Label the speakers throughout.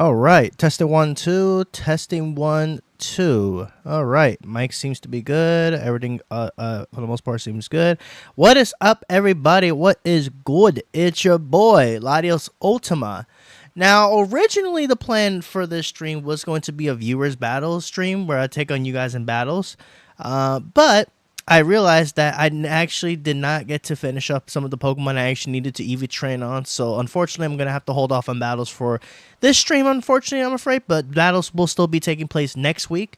Speaker 1: All right, testing 1 2, testing 1 2. All right, mic seems to be good. Everything, for the most part, seems good. What is up, everybody? What is good? It's your boy Ladios Ultima. Now, originally, the plan for this stream was going to be a viewers battle stream where I take on you guys in battles, but I realized that actually did not get to finish up some of the Pokemon I actually needed to EV train on. So unfortunately, I'm going to have to hold off on battles for this stream, unfortunately, I'm afraid. But battles will still be taking place next week.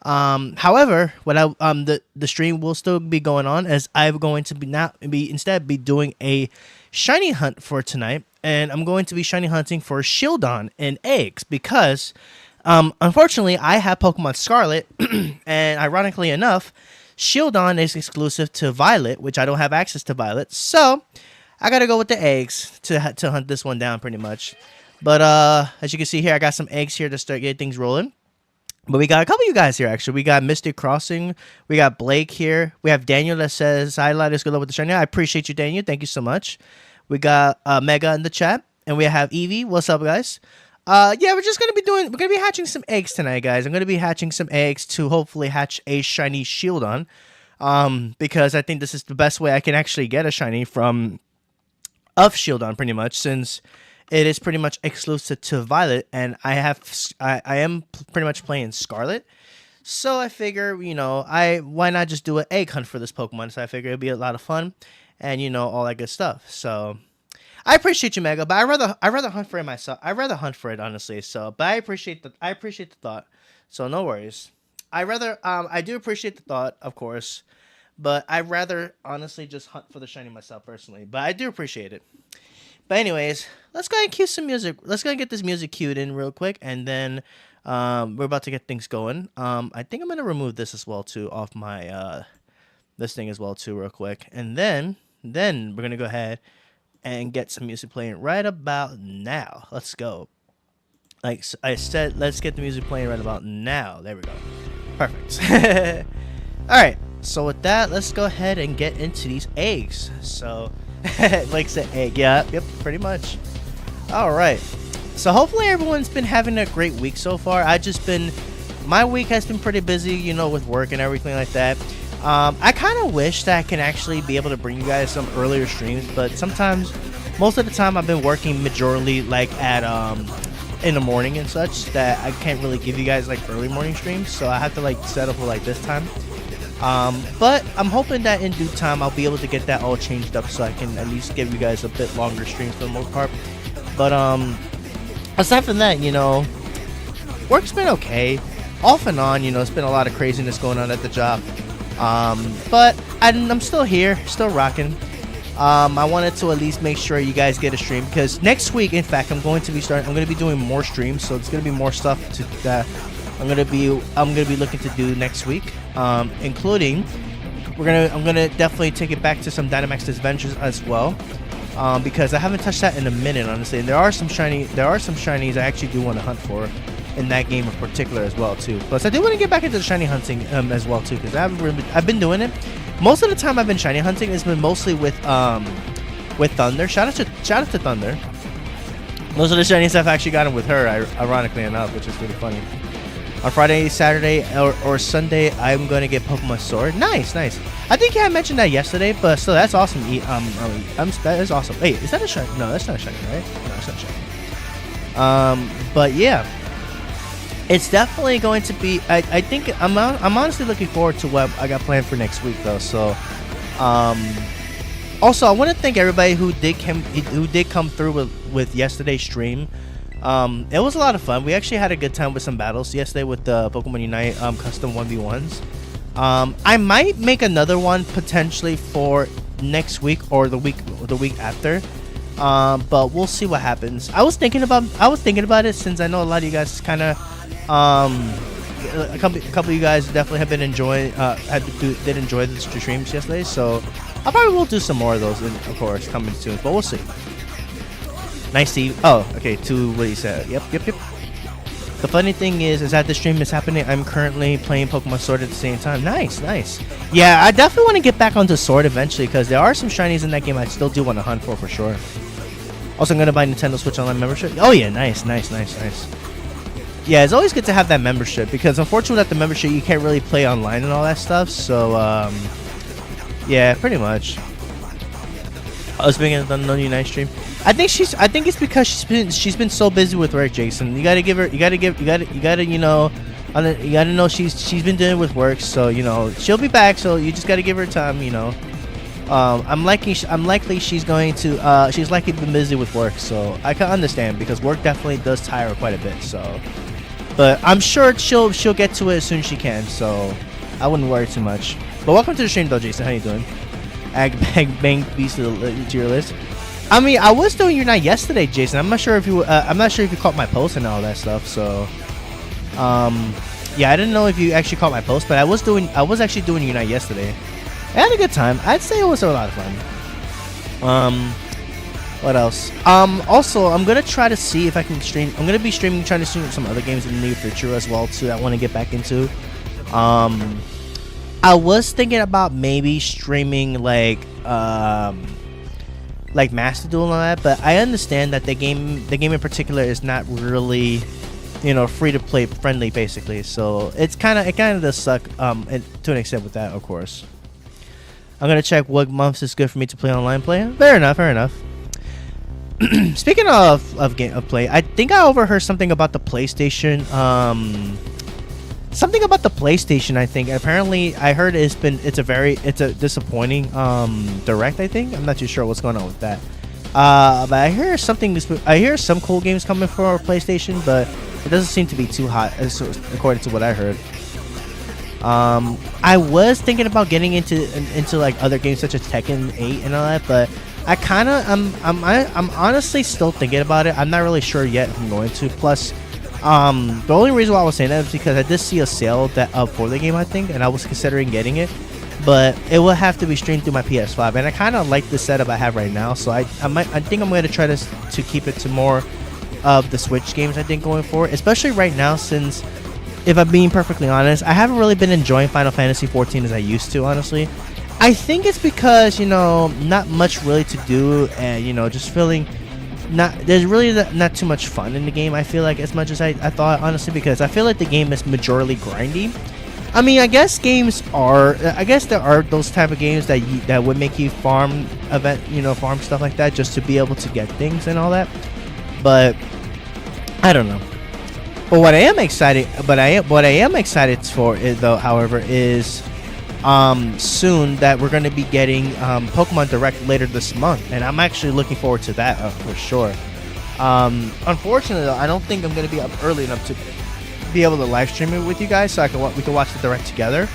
Speaker 1: However, the stream will still be going on as I'm going to be doing a shiny hunt for tonight. And I'm going to be shiny hunting for Shieldon and eggs because unfortunately, I have Pokemon Scarlet. And ironically enough, Shieldon is exclusive to Violet, which I don't have access to Violet, so I gotta go with the eggs to hunt this one down, pretty much. But as you can see here, I got some eggs here to start getting things rolling. But we got a couple of you guys here, actually. We got Mystic Crossing, we got Blake here, we have Daniel that says, "Hi, Ladios, good luck with the shiny." I appreciate you, Daniel. Thank you so much. We got Mega in the chat, and we have Evie. What's up, guys? Yeah, we're gonna be hatching some eggs tonight, guys. I'm gonna be hatching some eggs to hopefully hatch a shiny Shieldon. Because I think this is the best way I can actually get a shiny of Shieldon, pretty much, since it is pretty much exclusive to Violet, and I am pretty much playing Scarlet. So I figure, why not just do an egg hunt for this Pokemon? So I figure it'd be a lot of fun, and all that good stuff. So I appreciate you, Mega, but I rather hunt for it myself. I rather hunt for it, honestly. So, but I appreciate the thought. So no worries. I do appreciate the thought, of course, but I rather honestly just hunt for the shiny myself personally. But I do appreciate it. But anyways, let's go ahead and cue some music. Let's go ahead and get this music cued in real quick, and then we're about to get things going. I think I'm gonna remove this as well too off my this thing as well too real quick, and then we're gonna go ahead and get some music playing right about now. Let's go. Like I said, let's get the music playing right about now. There we go. Perfect. Alright, so with that, let's go ahead and get into these eggs. So, like said, egg. Yeah, yep, pretty much. Alright. So hopefully everyone's been having a great week so far. My week has been pretty busy, with work and everything like that. I kind of wish that I can actually be able to bring you guys some earlier streams, but most of the time I've been working majorly like at in the morning and such, that I can't really give you guys like early morning streams, so I have to like set up for like this time. But I'm hoping that in due time I'll be able to get that all changed up so I can at least give you guys a bit longer streams for the most part. But aside from that, work's been okay, off and on. It's been a lot of craziness going on at the job. But I'm still here, still rocking. I wanted to at least make sure you guys get a stream, because next week, in fact, I'm going to be doing more streams, so it's going to be more stuff that I'm going to be looking to do next week, including I'm going to definitely take it back to some Dynamax Adventures as well, because I haven't touched that in a minute, honestly, and there are some shinies I actually do want to hunt for in that game in particular as well too. Plus, I do want to get back into the shiny hunting as well too, because I've been doing it. Most of the time I've been shiny hunting has been mostly with Thunder. Shout out to Thunder. Most of the shinies I've actually gotten with her, ironically enough, which is really funny. On Friday, Saturday, or Sunday, I'm going to get Pokemon Sword. Nice. I think I mentioned that yesterday, but still, that's awesome. That is awesome. Wait, is that a shiny? No, that's not a shiny, right? No, it's not a shiny. But yeah. It's definitely going to be. I think I'm honestly looking forward to what I got planned for next week, though. So, also I want to thank everybody who did come through with yesterday's stream. It was a lot of fun. We actually had a good time with some battles yesterday with the Pokemon Unite custom 1v1s. I might make another one potentially for next week or the week after. But we'll see what happens. I was thinking about it, since I know a lot of you guys kind of. A couple of you guys definitely have been enjoying did enjoy the streams yesterday, so I probably will do some more of those, of course, coming soon, but we'll see. Nice, Steve. Oh, okay, to what he said. Yep. The funny thing is that the stream is happening, I'm currently playing Pokemon Sword at the same time. Nice. Yeah, I definitely want to get back onto Sword eventually, because there are some shinies in that game I still do want to hunt for sure. Also, I'm going to buy Nintendo Switch Online membership. Oh yeah, nice. yeah, it's always good to have that membership because unfortunately without the membership you can't really play online and all that stuff. So yeah, pretty much. I was being on the night stream. I think it's because she's been so busy with work, Jason. You gotta give her. You gotta you know. You gotta know she's been dealing with work, so you know she'll be back. So you just gotta give her time, you know. I'm likely she's going to she's likely been busy with work, so I can understand because work definitely does tire her quite a bit. So, but I'm sure she'll get to it as soon as she can. So I wouldn't worry too much. But welcome to the stream, though, Jason. How you doing? Bang beast to your list. I mean, I was doing your night yesterday, Jason. I'm not sure if you caught my post and all that stuff. So, yeah, I didn't know if you actually caught my post, but I was actually doing your night yesterday. I had a good time. I'd say it was a lot of fun. What else? Also, I'm gonna try to see if I can stream. I'm gonna be trying to stream some other games in the near future as well too. I want to get back into. I was thinking about maybe streaming like Master Duel and all that, but I understand that the game in particular is not really, you know, free to play friendly basically. So it kind of does suck to an extent with that, of course. I'm gonna check what months is good for me to play online play. Fair enough. Speaking of play, I think I overheard something about the PlayStation. Something about the PlayStation. I think apparently I heard it's a disappointing direct. I think I'm not too sure what's going on with that. But I hear some cool games coming for PlayStation, but it doesn't seem to be too hot according to what I heard. I was thinking about getting into like other games such as Tekken 8 and all that, but I'm honestly still thinking about it. I'm not really sure yet if I'm going to. Plus, the only reason why I was saying that is because I did see a sale for the game, I think, and I was considering getting it, but it will have to be streamed through my PS5, and I kind of like the setup I have right now, so I think I'm going to try to keep it to more of the Switch games I think going forward, especially right now since, if I'm being perfectly honest, I haven't really been enjoying Final Fantasy 14 as I used to, honestly. I think it's because, you know, not much really to do, and, you know, just feeling there's really not too much fun in the game, I feel like, as much as I thought, honestly, because I feel like the game is majorly grindy. I mean, I guess there are those type of games that would make you farm stuff like that just to be able to get things and all that, but I don't know. But what I am excited for is, though, however, is soon that we're going to be getting Pokemon Direct later this month, and I'm actually looking forward to that for sure. Unfortunately, though, I don't think I'm going to be up early enough to be able to live stream it with you guys, so we can watch the Direct together.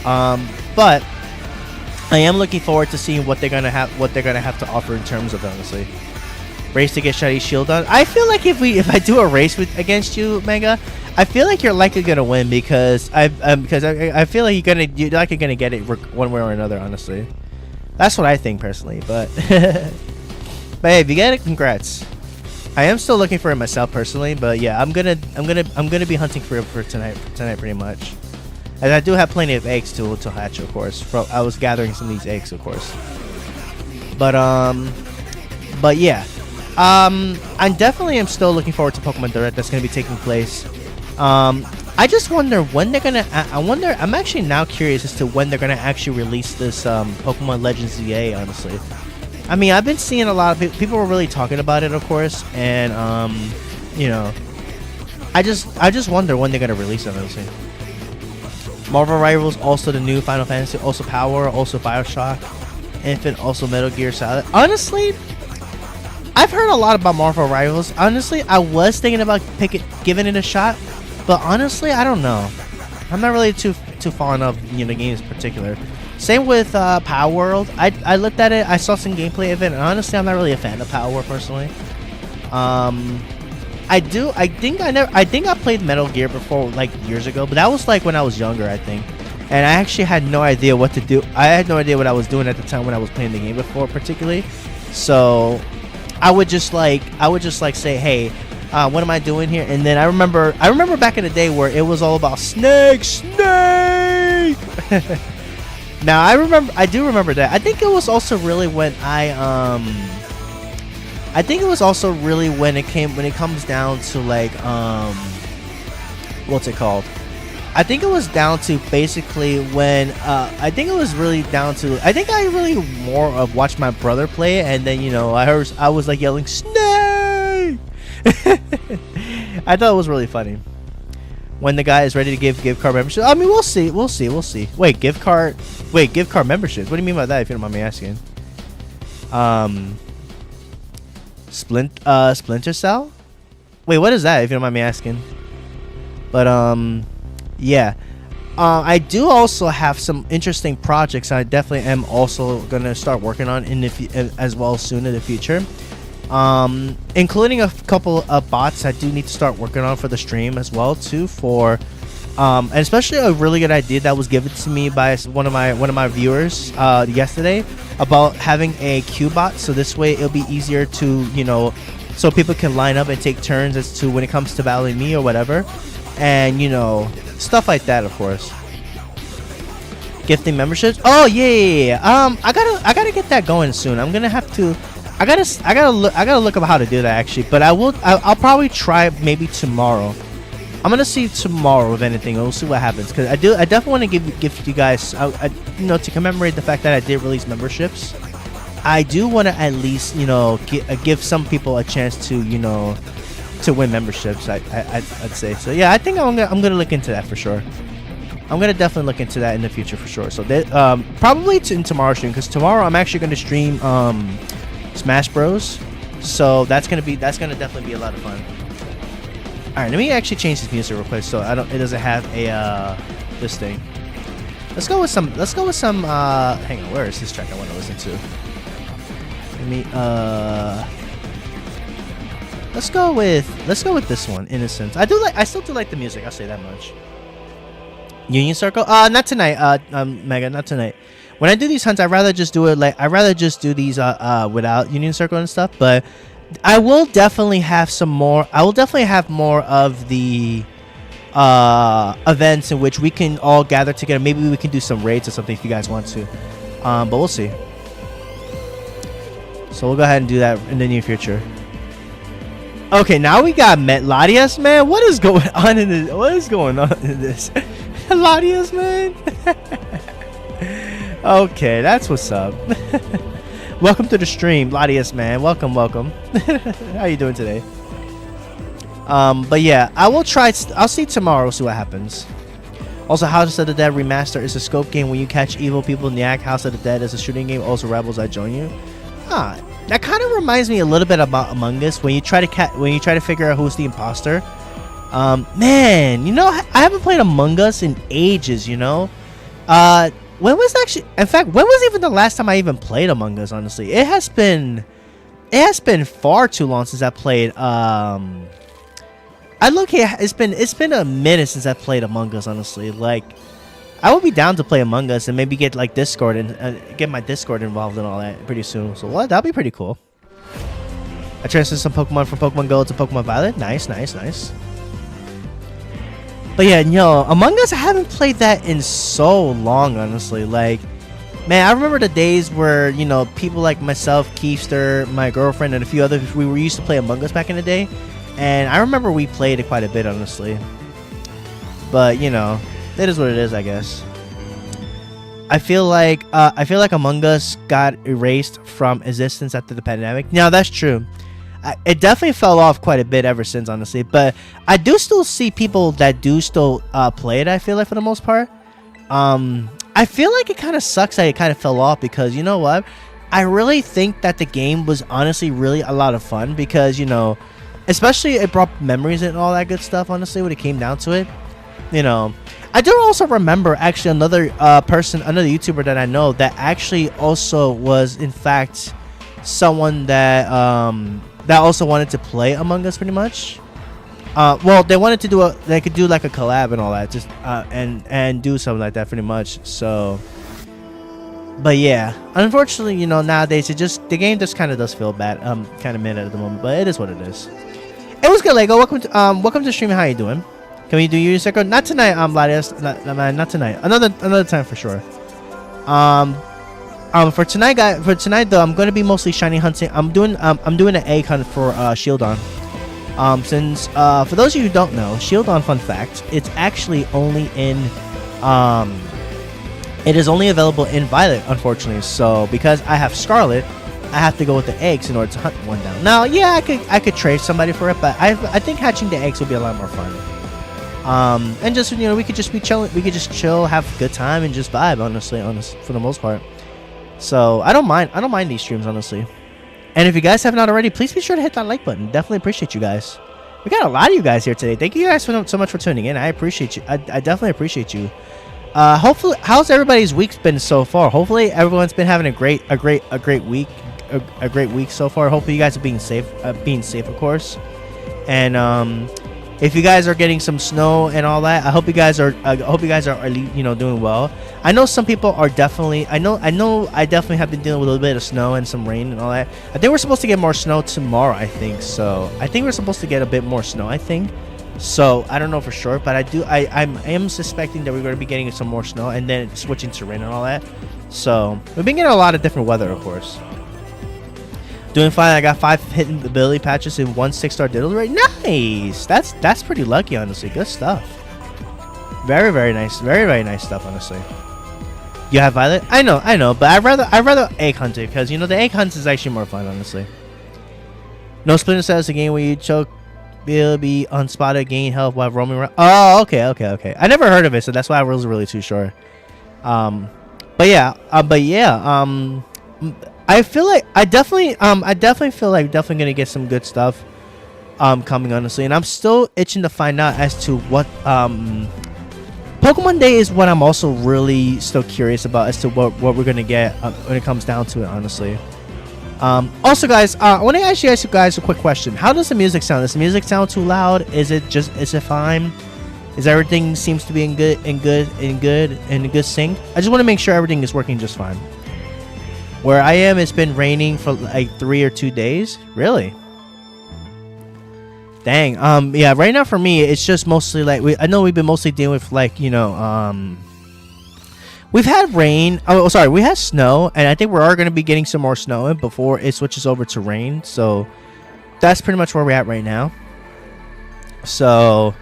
Speaker 1: But I am looking forward to seeing what they're gonna have to offer in terms of, honestly. Race to get shiny Shieldon. I feel like if I do a race against you, Mega, I feel like you're likely gonna win because I feel like you're likely gonna get it one way or another. Honestly, that's what I think personally. But but hey, if you get it, congrats. I am still looking for it myself personally, but yeah, I'm gonna be hunting for tonight pretty much. As I do have plenty of eggs to hatch, of course. I was gathering some of these eggs, of course. But yeah. I definitely am still looking forward to Pokemon Direct that's going to be taking place. I just wonder when they're going to... I'm actually now curious as to when they're going to actually release this Pokemon Legends ZA, honestly. I mean, I've been seeing a lot of people were really talking about it, of course, and, you know, I just wonder when they're going to release it, honestly. Marvel Rivals, also the new Final Fantasy, also Power, also Bioshock, Infinite, also Metal Gear Solid. Honestly... I've heard a lot about Marvel Rivals. Honestly, I was thinking about giving it a shot, but honestly, I don't know. I'm not really too fond of games in particular. Same with Power World. I looked at it. I saw some gameplay of it, and honestly, I'm not really a fan of Power World personally. I think I played Metal Gear before, like years ago, but that was like when I was younger, I think, and I actually had no idea what to do. I had no idea what I was doing at the time when I was playing the game before, particularly. So I would just say, hey, what am I doing here? And then I remember back in the day where it was all about snake. Now I do remember that. I think it was also really when when it comes down to like what's it called? I think it was down to basically when I think it was really down to I think I really more of watched my brother play it, and then I was like yelling snake. I thought it was really funny when the guy is ready to give gift card membership. I mean, we'll see. Wait, gift card memberships. What do you mean by that? If you don't mind me asking. Splinter Cell. Wait, what is that? If you don't mind me asking. But yeah. I do also have some interesting projects I definitely am also gonna start working on as well soon in the future. Including a couple of bots I do need to start working on for the stream as well too, for and especially a really good idea that was given to me by one of my viewers yesterday about having a queue bot, so this way it'll be easier to so people can line up and take turns as to when it comes to battling me or whatever, and stuff like that, of course. Gifting memberships. Oh yeah. I gotta get that going soon. I'm gonna have to. I gotta look up how to do that actually. But I'll probably try maybe tomorrow. I'm gonna see tomorrow if anything. We'll see what happens, because I definitely want to give you guys to commemorate the fact that I did release memberships. I do want to at least give some people a chance to to win memberships. I'd say so. Yeah, I think I'm gonna look into that for sure. I'm gonna definitely look into that in the future for sure. So probably in tomorrow's stream, because tomorrow I'm actually gonna stream Smash Bros. So that's gonna definitely be a lot of fun. All right, let me actually change this music real quick so it doesn't have a this thing. Let's go with some. Hang on, where is this track I want to listen to? Let me Let's go with this one, Innocence. I still do like the music. I'll say that much. Union Circle? Not tonight. Mega, not tonight. When I do these hunts, I'd rather just do these without Union Circle and stuff. But I will definitely have some more. I will definitely have more of the events in which we can all gather together. Maybe we can do some raids or something if you guys want to. But we'll see. So we'll go ahead and do that in the near future. Okay, now we got Latias, man. What is going on in this? What is going on in this? Latias, man. Okay, that's what's up. Welcome to the stream, Latias, man. Welcome. How you doing today? But yeah, I'll see tomorrow. See what happens. Also, House of the Dead Remaster is a scope game where you catch evil people in the act. House of the Dead is a shooting game. Also, Rebels, I join you. That kind of reminds me a little bit about Among Us when you try to figure out who's the imposter. Man, I haven't played Among Us in ages. When was even the last time I even played Among Us? Honestly, it has been far too long since I played. It's been a minute since I played Among Us. Honestly, like, I would be down to play Among Us and maybe get like Discord and get my Discord involved and all that pretty soon. So that'd be pretty cool. I transferred some Pokemon from Pokemon Gold to Pokemon Violet. Nice. But yeah, Among Us, I haven't played that in so long, honestly. Like, man, I remember the days where, people like myself, Keefster, my girlfriend, and a few others, we were used to play Among Us back in the day. And I remember we played it quite a bit, honestly. But, it is what it is, I guess. I feel like Among Us got erased from existence after the pandemic. Now, that's true. It definitely fell off quite a bit ever since, honestly. But I do still see people that do still play it, I feel like, for the most part. I feel like it kind of sucks that it kind of fell off, because, you know what? I really think that the game was honestly really a lot of fun, because, especially it brought memories and all that good stuff, honestly, when it came down to it. I do also remember actually another YouTuber that I know that actually also was in fact someone that that also wanted to play Among Us pretty much. Well, they wanted to they could do like a collab and all that, just and do something like that pretty much. So, but yeah, unfortunately, nowadays the game just kind of does feel bad, kind of mid at the moment, but it is what it is. It was good, Lego. Welcome to the stream. How you doing? Can we do Union Circle? Not tonight, Ladius. Not tonight. Another time for sure. For tonight, guys. For tonight, though, I'm gonna be mostly shiny hunting. I'm doing an egg hunt for Shieldon. Since for those of you who don't know, Shieldon, fun fact, it's actually only in it is only available in Violet, unfortunately. So because I have Scarlet, I have to go with the eggs in order to hunt one down. Now, yeah, I could trade somebody for it, but I think hatching the eggs would be a lot more fun. And just, you know, we could just be chilling. We could just chill, have a good time, and just vibe. Honestly, for the most part. So I don't mind these streams, honestly. And if you guys haven't already, please be sure to hit that like button. Definitely appreciate you guys. We got a lot of you guys here today. Thank you guys so much for tuning in. I appreciate you. I definitely appreciate you. Hopefully, how's everybody's week been so far? Hopefully, everyone's been having a great week. A great week so far. Hopefully, you guys are being safe. Of course. And if you guys are getting some snow and all that, I hope you guys are. You know, doing well. I know some people are definitely. I definitely have been dealing with a little bit of snow and some rain and all that. I think we're supposed to get more snow tomorrow. I think so. I think we're supposed to get a bit more snow. I think. So I don't know for sure, but I am suspecting that we're going to be getting some more snow and then switching to rain and all that. So we've been getting a lot of different weather, of course. Doing fine. I got 5 hidden ability patches and 1 6-star diddle rate. Nice. That's pretty lucky, honestly. Good stuff. Very, very nice. Very, very nice stuff, honestly. You have Violet? I know, but I'd rather egg hunt it because, you know, the egg hunt is actually more fun, honestly. No Splinter Cell is a game where you choke, be unspotted, gain health while roaming around. Oh, okay. I never heard of it, so that's why I wasn't really too sure. But yeah. I feel like I definitely feel like definitely gonna get some good stuff coming, honestly, and I'm still itching to find out as to what Pokemon Day is. What I'm also really still curious about as to what we're gonna get when it comes down to it, honestly. Also, guys, I want to ask you guys a quick question. How does the music sound? Does the music sound too loud? Is it fine? Is everything seems to be in good sync? I just want to make sure everything is working just fine. Where I am, it's been raining for like 3 or 2 days. Really? Dang. Yeah. Right now, for me, it's just mostly like I know we've been mostly dealing with, like, you know, we've had rain. Oh, sorry, we had snow, and I think we are going to be getting some more snow before it switches over to rain. So that's pretty much where we're at right now. So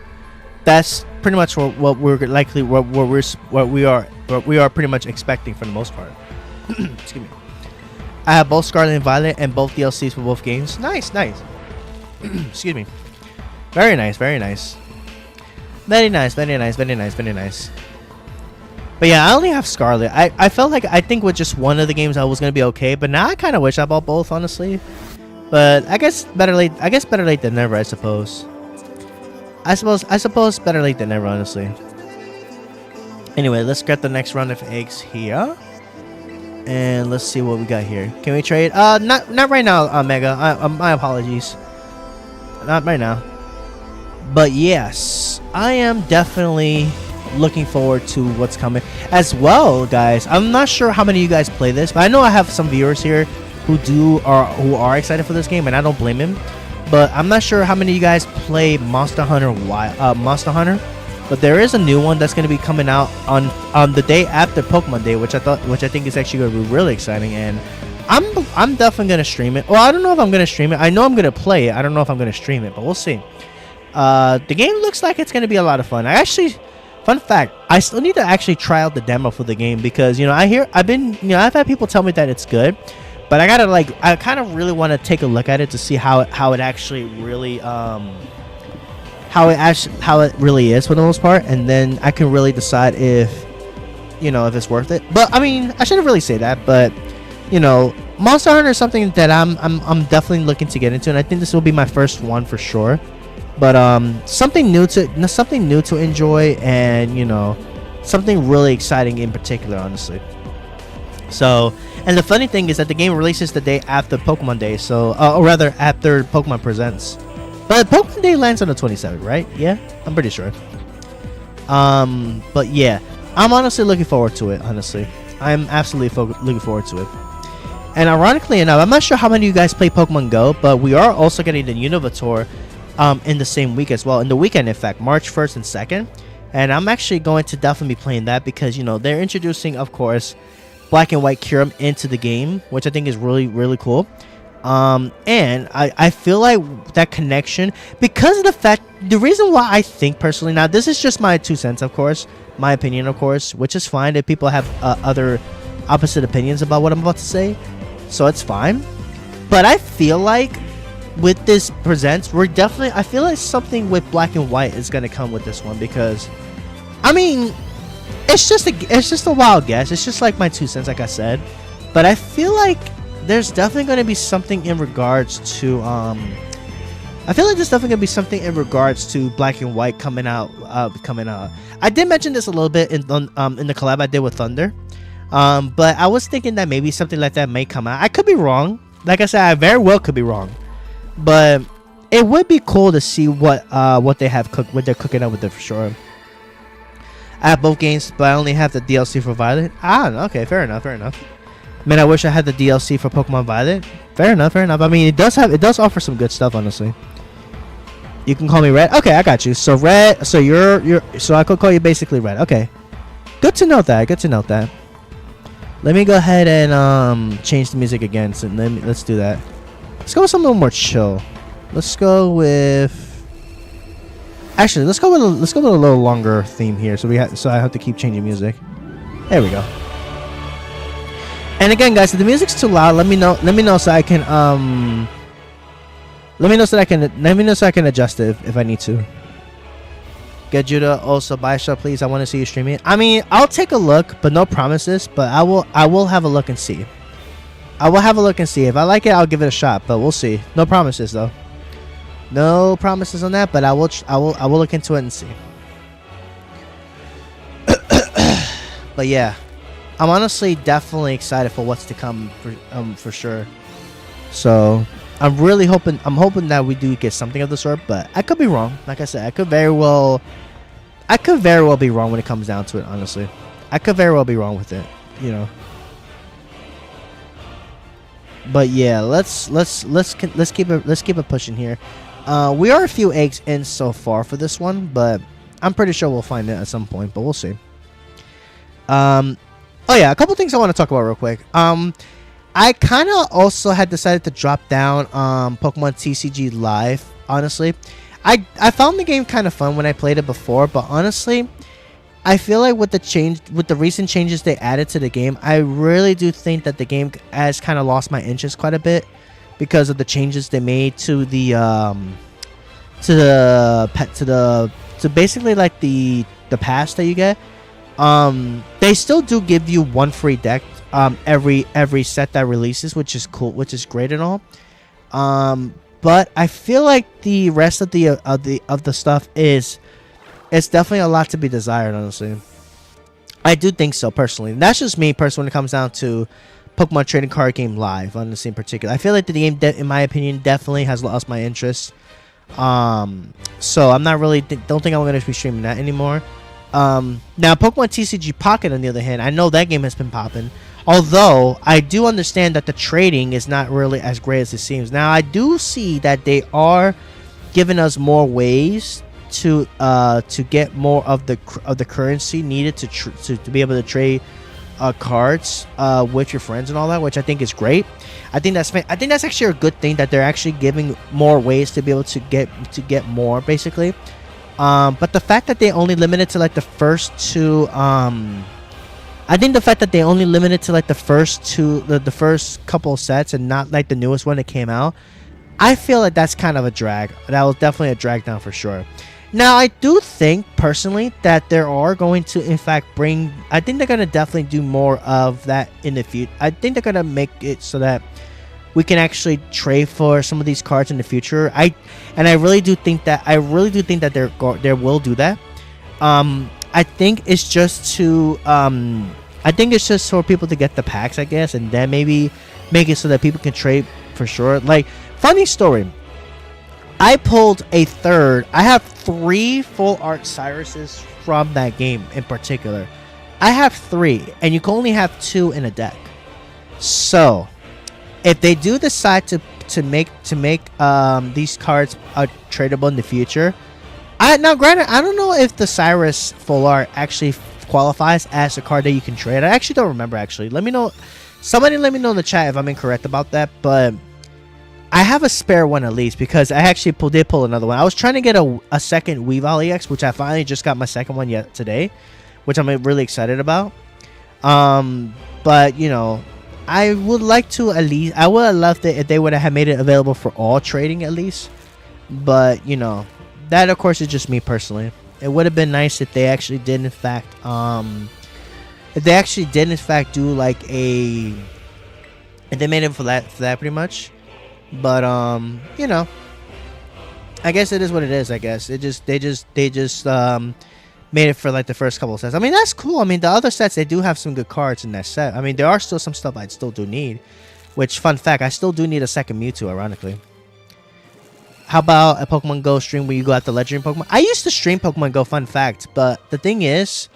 Speaker 1: that's pretty much what we're likely what we are pretty much expecting for the most part. Excuse me. I have both Scarlet and Violet and both DLCs for both games. Nice. Excuse me. Very nice. Very nice. But yeah, I only have Scarlet. I felt like I think with just one of the games I was gonna be okay, but now I kind of wish I bought both, honestly. But I guess better late than never, I suppose. I suppose better late than never, honestly. Anyway, let's get the next round of eggs here. And let's see what we got here. Can we trade? Not right now, Mega. My apologies. Not right now. But yes, I am definitely looking forward to what's coming as well, guys. I'm not sure how many of you guys play this, but I know I have some viewers here who are excited for this game, and I don't blame him. But I'm not sure how many of you guys play Monster Hunter Monster Hunter. But there is a new one that's going to be coming out on the day after Pokemon Day, which I think is actually going to be really exciting, and I'm definitely going to stream it. Well, I don't know if I'm going to stream it. I know I'm going to play it. I don't know if I'm going to stream it, but we'll see. The game looks like it's going to be a lot of fun. Fun fact, I still need to actually try out the demo for the game because, you know, I've had people tell me that it's good, but I kind of really want to take a look at it to see how it actually really how it really is for the most part, and then I can really decide if it's worth it. But I mean, I shouldn't really say that, but you know, Monster Hunter is something that I'm definitely looking to get into, and I think this will be my first one for sure. But something new to enjoy, and you know, something really exciting in particular, honestly. So, and the funny thing is that the game releases the day after Pokemon Day, so or rather after Pokemon Presents. But Pokemon Day lands on the 27th, right? Yeah, I'm pretty sure. But yeah, I'm honestly looking forward to it. Honestly, I'm absolutely looking forward to it. And ironically enough, I'm not sure how many of you guys play Pokemon Go, but we are also getting the Univitor in the same week as well. In the weekend, in fact, March 1st and 2nd. And I'm actually going to definitely be playing that because, you know, they're introducing, of course, Black and White Kyurem into the game, which I think is really, really cool. And I feel like that connection, because of the fact, the reason why I think personally, now this is just my 2 cents, of course, my opinion, of course, which is fine if people have other opposite opinions about what I'm about to say, so it's fine. But I feel like with this presents, I feel like something with black and white is gonna come with this one, because I mean, it's just a wild guess. It's just like my 2 cents, like I said, but I feel like there's definitely going to be something in regards to I feel like there's definitely going to be something in regards to black and white coming out. I did mention this a little bit in the collab I did with Thunder, but I was thinking that maybe something like that may come out. I could be wrong. Like I said, I very well could be wrong, but it would be cool to see what they have cooked, what they're cooking up with it for sure. I have both games, but I only have the DLC for Violet. Okay, fair enough. Man, I wish I had the DLC for Pokemon Violet. Fair enough. I mean, it does offer some good stuff, honestly. You can call me Red. Okay, I got you. So Red. So so I could call you basically Red. Okay. Good to know that. Let me go ahead and change the music again. So let's do that. Let's go with something a little more chill. Let's go with. Actually, let's go with a little longer theme here. So I have to keep changing music. There we go. And again, guys, if the music's too loud, let me know so I can let me know so I can adjust it if I need to. Get Judah also buy shop, please. I want to see you streaming it. I mean, I'll take a look, but no promises. But I will have a look and see. If I like it, I'll give it a shot. But we'll see. No promises though. No promises on that. But I will look into it and see. But yeah. I'm honestly definitely excited for what's to come for sure. So I'm hoping that we do get something of the sort, but I could be wrong. Like I said, I could very well be wrong when it comes down to it, honestly. I could very well be wrong with it, you know. But yeah, let's keep it pushing here. We are a few eggs in so far for this one, but I'm pretty sure we'll find it at some point, but we'll see. Oh yeah, a couple things I want to talk about real quick. I kind of also had decided to drop down Pokemon TCG Live, honestly. I found the game kind of fun when I played it before, but honestly, I feel like with the recent changes they added to the game, I really do think that the game has kind of lost my interest quite a bit because of the changes they made to basically like the pass that you get. They still do give you one free deck every set that releases, which is cool, which is great and all. But I feel like the rest of the stuff it's definitely a lot to be desired, honestly. I do think so personally. And that's just me personally when it comes down to Pokemon Trading Card Game Live, honestly, in particular. I feel like the game, in my opinion, definitely has lost my interest. So I'm not really don't think I'm going to be streaming that anymore. Now Pokemon TCG Pocket, on the other hand, I know that game has been popping, although I do understand that the trading is not really as great as it seems. Now I do see that they are giving us more ways to get more of the currency needed to be able to trade cards with your friends and all that, which I think is great. I think that's actually a good thing that they're actually giving more ways to be able to get more, basically. But the fact that they only limited to like the first two, I think the fact that they only limited to like the first couple of sets and not like the newest one that came out, I feel like that's kind of a drag. That was definitely a drag down for sure. Now, I do think personally that they are going to, in fact, I think they're going to definitely do more of that in the future. I think they're going to make it so that we can actually trade for some of these cards in the future. I really do think that they will do that. I think it's just for people to get the packs, I guess, and then maybe make it so that people can trade for sure. Like, funny story, I pulled a third. I have 3 full art Cyruses from that game in particular. I have 3, and you can only have 2 in a deck. So if they do decide to make these cards tradable in the future, now granted, I don't know if the Cyrus full art actually qualifies as a card that you can trade. I actually don't remember. Actually, let me know. Somebody let me know in the chat if I'm incorrect about that. But I have a spare one at least because I actually did pull another one. I was trying to get a second Weavile EX, which I finally just got my second one yet today, which I'm really excited about. But you know, I would like to at least. I would have loved it if they would have made it available for all trading at least. But you know, that of course is just me personally. It would have been nice if they actually did in fact, do like a. If they made it for that pretty much. But you know, I guess it is what it is. I guess they just made it for like the first couple of sets. I mean, that's cool. I mean, the other sets, they do have some good cards in that set. I mean, there are still some stuff I still do need. Which, fun fact, I still do need a second Mewtwo, ironically. How about a Pokemon Go stream where you go after legendary Pokemon? I used to stream Pokemon Go, fun fact, but the thing is,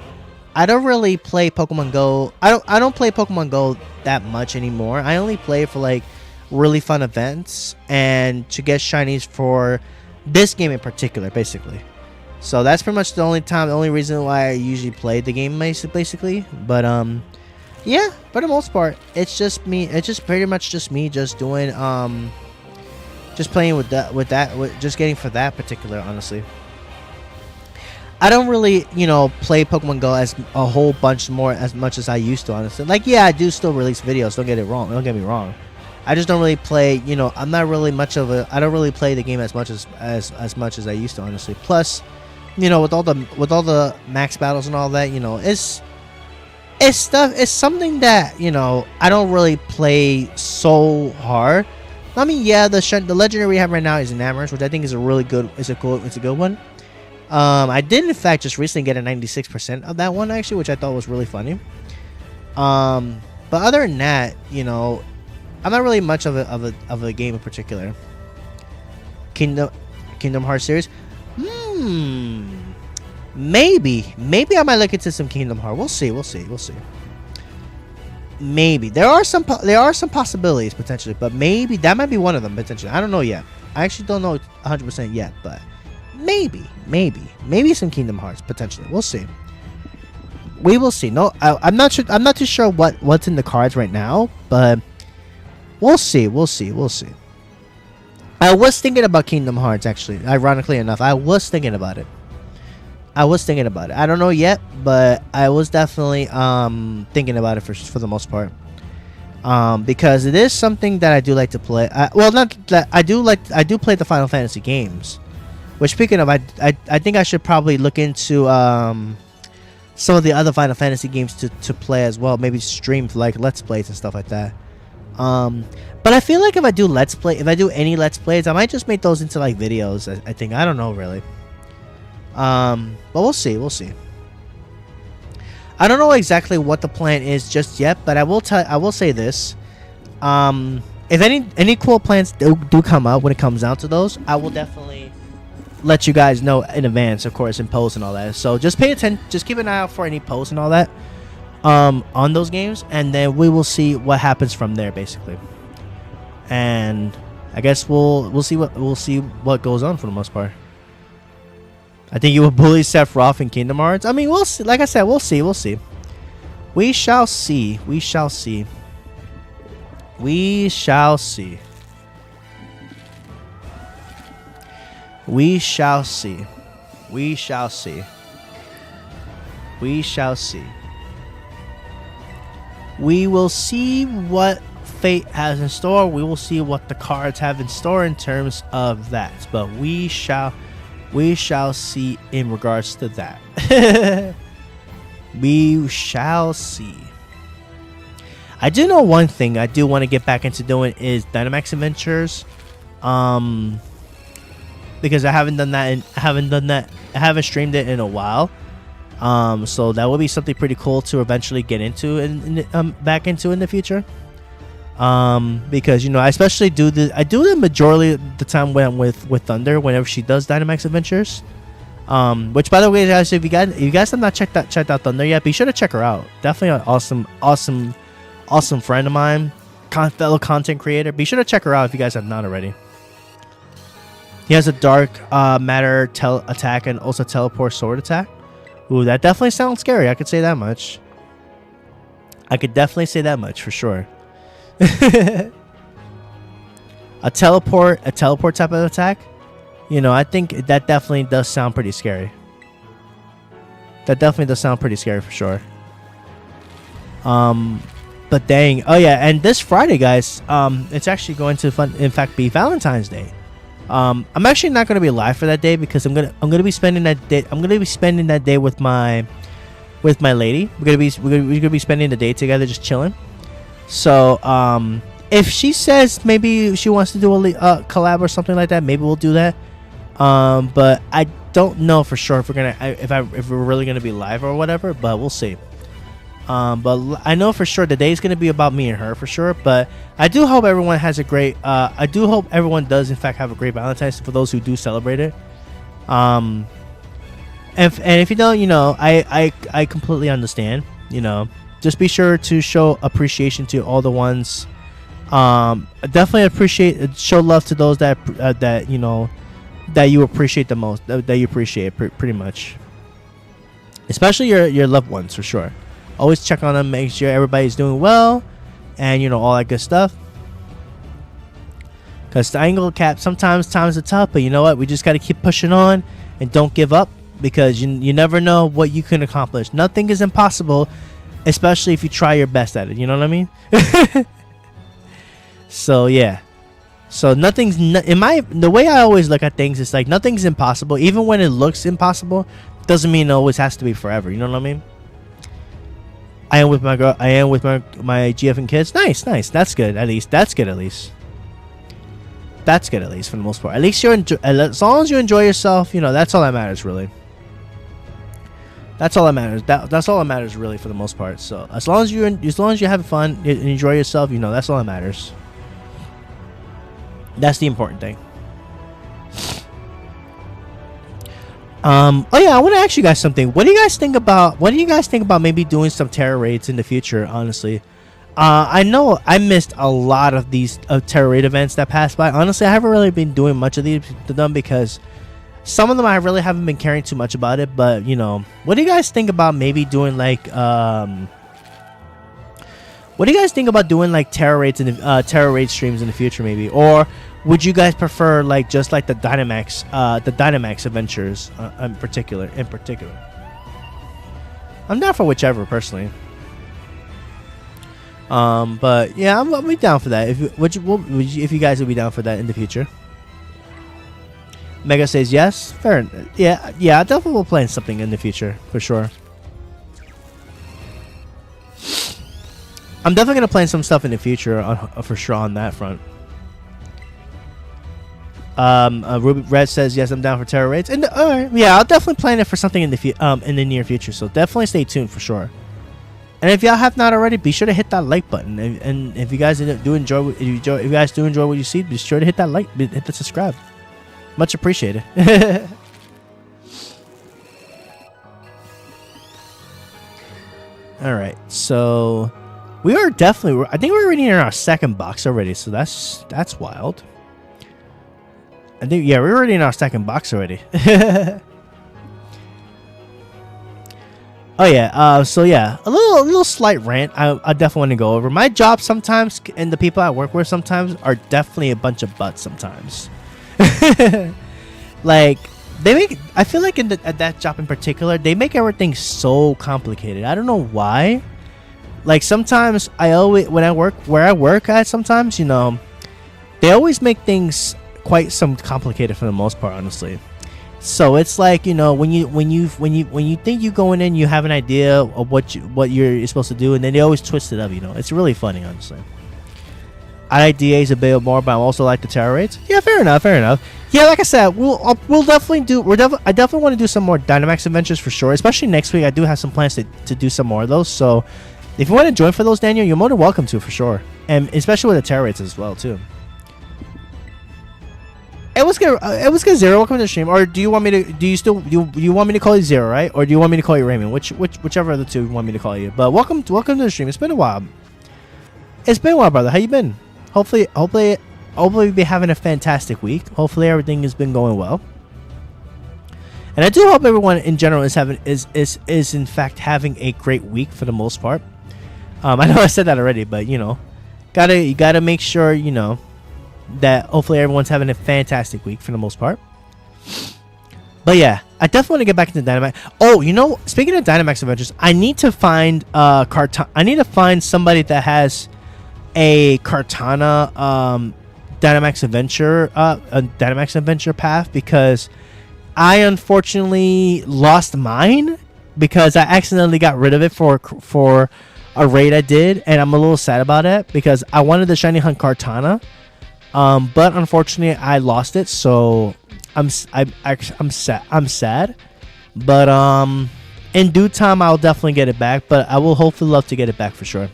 Speaker 1: I don't really play Pokemon Go. I don't play Pokemon Go that much anymore. I only play for like really fun events and to get shinies for this game in particular, basically. So that's pretty much the only reason why I usually play the game, basically. But yeah, for the most part, it's just me. It's just pretty much just me, just doing just playing with just getting for that particular. Honestly, I don't really, you know, play Pokemon Go as a whole bunch more as much as I used to. Honestly, like yeah, I do still release videos. Don't get me wrong. I just don't really play, you know, I'm not really much of a, I don't really play the game as much as much as I used to, honestly. Plus, you know, with all the max battles and all that, you know, it's something that, you know, I don't really play so hard. I mean, yeah, the legendary we have right now is Enamorous, which I think is a really good, it's a good one. I did in fact just recently get a 96% of that one actually, which I thought was really funny. But other than that, you know, I'm not really much of a game in particular. Kingdom Hearts series. Maybe I might look into some Kingdom Hearts. We'll see. Maybe there are some possibilities potentially, but maybe that might be one of them potentially. I don't know yet. I actually don't know 100% yet, but maybe some Kingdom Hearts potentially. We'll see. We will see. No, I'm not sure. I'm not too sure what's in the cards right now, but. We'll see. I was thinking about Kingdom Hearts, actually. Ironically enough, I was thinking about it. I don't know yet, but I was definitely thinking about it for the most part. Because it is something that I do like to play. Well, not that I do play the Final Fantasy games. Which, speaking of, I think I should probably look into some of the other Final Fantasy games to play as well. Maybe stream like Let's Plays and stuff like that. But I feel like if I do any Let's Plays, I might just make those into like videos. I think, I don't know really. But we'll see. I don't know exactly what the plan is just yet, but I will say this. If any cool plans do come up when it comes down to those, I will definitely let you guys know in advance, of course, in posts and all that. So just pay attention, just keep an eye out for any posts and all that. On those games, and then we will see what happens from there, basically. And I guess we'll see what goes on for the most part. I think you will bully Sephiroth in Kingdom Hearts. I mean, we'll see. Like I said, we'll see. We shall see. We will see what fate has in store. We will see what the cards have in store in terms of that. But we shall see in regards to that. We shall see. I do know one thing I do want to get back into doing is Dynamax Adventures. Because I haven't streamed it in a while. So that would be something pretty cool to eventually get into back into in the future. Because, you know, I especially do the majority of the time when I'm with Thunder whenever she does Dynamax Adventures. Which, by the way, guys, if you guys have not checked out Thunder yet, be sure to check her out. Definitely an awesome friend of mine, fellow content creator. Be sure to check her out if you guys have not already. He has a dark matter attack and also teleport sword attack. Ooh, that definitely sounds scary. I could say that much. I could definitely say that much for sure. a teleport type of attack. You know, I think that definitely does sound pretty scary. That definitely does sound pretty scary for sure. But dang, oh yeah, and this Friday, guys, it's actually going to in fact be Valentine's Day. I'm actually not going to be live for that day because I'm gonna be spending that day with my lady. We're gonna be spending the day together, just chilling. So if she says maybe she wants to do a collab or something like that, maybe we'll do that. But I don't know for sure if we're really gonna be live or whatever. But we'll see. But I know for sure the day is gonna be about me and her for sure. But I do hope everyone has a great. I do hope everyone does in fact have a great Valentine's Day for those who do celebrate it. And if you don't, you know, I completely understand. You know, just be sure to show appreciation to all the ones. Definitely show love to those that you know that you appreciate the most. That you appreciate pretty much. Especially your loved ones for sure. Always check on them, make sure everybody's doing well, and you know all that good stuff. Cause the angle cap sometimes times are tough, but you know what? We just gotta keep pushing on and don't give up because you never know what you can accomplish. Nothing is impossible, especially if you try your best at it. You know what I mean? So yeah. So the way I always look at things is like nothing's impossible. Even when it looks impossible, doesn't mean it always has to be forever. You know what I mean? I am with my girl. I am with my GF and kids. Nice. That's good. At least that's good. At least that's good. At least for the most part. At least as long as you enjoy yourself, you know that's all that matters really. That's all that matters. That's all that matters really for the most part. So as long as you have fun and enjoy yourself, you know that's all that matters. That's the important thing. Oh yeah, I want to ask you guys something. What do you guys think about maybe doing some terror raids in the future? Honestly, I know I missed a lot of these terror raid events that passed by. Honestly, I haven't really been doing much of them because some of them I really haven't been caring too much about it. But you know, what do you guys think about maybe doing like what do you guys think about doing like terror raid streams in the future maybe? Or would you guys prefer like just like the Dynamax adventures in particular? I'm down for whichever personally. But yeah, I'll be down for that. If you guys would be down for that in the future. Mega says yes. Fair. Yeah. I definitely will plan something in the future for sure. I'm definitely gonna plan some stuff in the future for sure on that front. Ruby Red says yes, I'm down for terror raids, and yeah, I'll definitely plan it for something in the near future. So definitely stay tuned for sure. And if y'all have not already, be sure to hit that like button. And if you guys do enjoy, if you guys do enjoy what you see, be sure to hit that like, hit the subscribe. Much appreciated. All right, so. We are definitely. I think we're already in our second box already, so that's wild. I think we're already in our second box already. Oh yeah. So yeah, a little slight rant. I definitely want to go over my job sometimes, and the people I work with sometimes are definitely a bunch of butts sometimes. Like they make. I feel like at that job in particular, they make everything so complicated. I don't know why. Like sometimes when I work where I work at, sometimes you know, they always make things quite some complicated for the most part, honestly. So it's like you know when you think you going in, you have an idea of what you're supposed to do, and then they always twist it up. You know, it's really funny, honestly. I like DAs a bit more, but I also like the terror raids. Yeah, fair enough. Yeah, like I said, we'll definitely do. I definitely want to do some more Dynamax adventures for sure. Especially next week, I do have some plans to do some more of those. So. If you want to join for those, Daniel, you're more than welcome to for sure, and especially with the terror rates as well too. It was good. Zero, welcome to the stream. Or do you want me to? Do you want me to call you Zero, right? Or do you want me to call you Raymond? Whichever of the two you want me to call you. But welcome to the stream. It's been a while. Brother. How you been? Hopefully you've been having a fantastic week. Hopefully everything has been going well. And I do hope everyone in general is in fact having a great week for the most part. I know I said that already, but you know, you gotta make sure you know that hopefully everyone's having a fantastic week for the most part. But yeah, I definitely want to get back into Dynamax. Oh, you know, speaking of Dynamax Adventures, I need to find I need to find somebody that has a Kartana Dynamax Adventure path, because I unfortunately lost mine because I accidentally got rid of it for a raid I did, and I'm a little sad about it because I wanted the Shiny Hunt Kartana, but unfortunately I lost it, so I'm sad. But in due time I'll definitely get it back, but I will hopefully love to get it back for sure.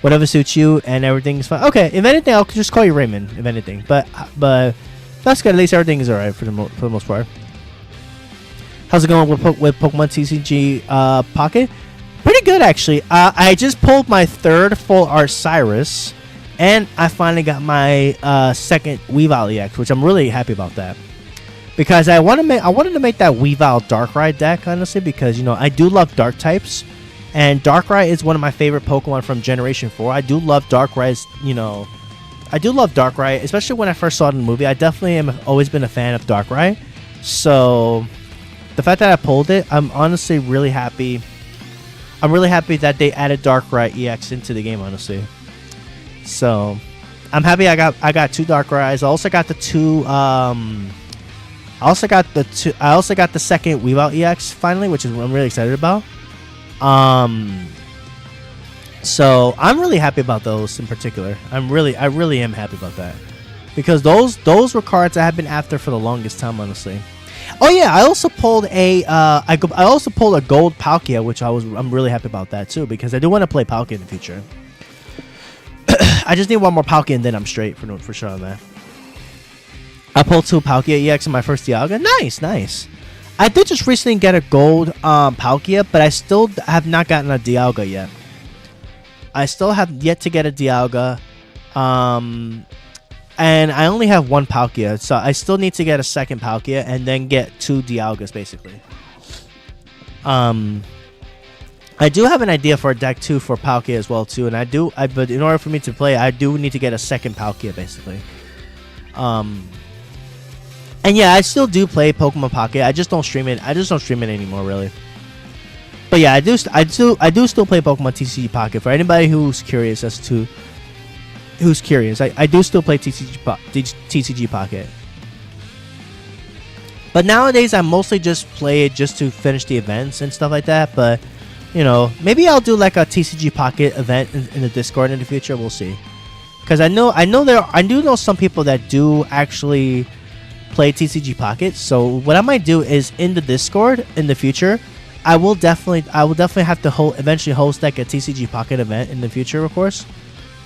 Speaker 1: Whatever suits you, and everything's fine. Okay, if anything, I'll just call you Raymond. If anything, but that's good. At least everything is alright for the most part. How's it going with Pokemon TCG Pocket? Pretty good, actually. I just pulled my third full art Cyrus, and I finally got my second Weavile EX, which I'm really happy about that, because I wanted to make that Weavile Darkrai deck, honestly, because you know I do love Dark types. And Darkrai is one of my favorite Pokemon from Generation 4. I do love Darkrai's, you know, I do love Darkrai, especially when I first saw it in the movie. I definitely am always been a fan of Darkrai. So the fact that I pulled it, I'm honestly really happy. I'm really happy that they added Darkrai EX into the game, honestly. So I'm happy I got 2 Darkrai's. I also got the second Weavile EX finally, which is what I'm really excited about. So I'm really happy about those in particular. I really am happy about that, because those were cards I have been after for the longest time, honestly. Oh yeah, I also pulled a gold Palkia, which I'm really happy about that too, because I do want to play Palkia in the future. I just need one more Palkia and then I'm straight for sure on that. I pulled 2 Palkia EX in my first Dialga. Nice. I did just recently get a gold Palkia, but I still have not gotten a Dialga yet. I still have yet to get a Dialga. And I only have 1 Palkia, so I still need to get a second Palkia and then get 2 Dialgas, basically. I do have an idea for a deck too for Palkia as well too, and but in order for me to play, I do need to get a second Palkia, basically. And yeah, I still do play Pokemon Pocket. I just don't stream it. Anymore, really. But yeah, I do still play Pokemon TCG Pocket. For anybody who's curious I do still play TCG Pocket. But nowadays, I mostly just play it just to finish the events and stuff like that. But you know, maybe I'll do like a TCG Pocket event in the Discord in the future. We'll see. Because I do know some people that do actually play TCG Pocket. So what I might do is in the Discord in the future, I will definitely have to eventually host like a TCG Pocket event in the future, of course.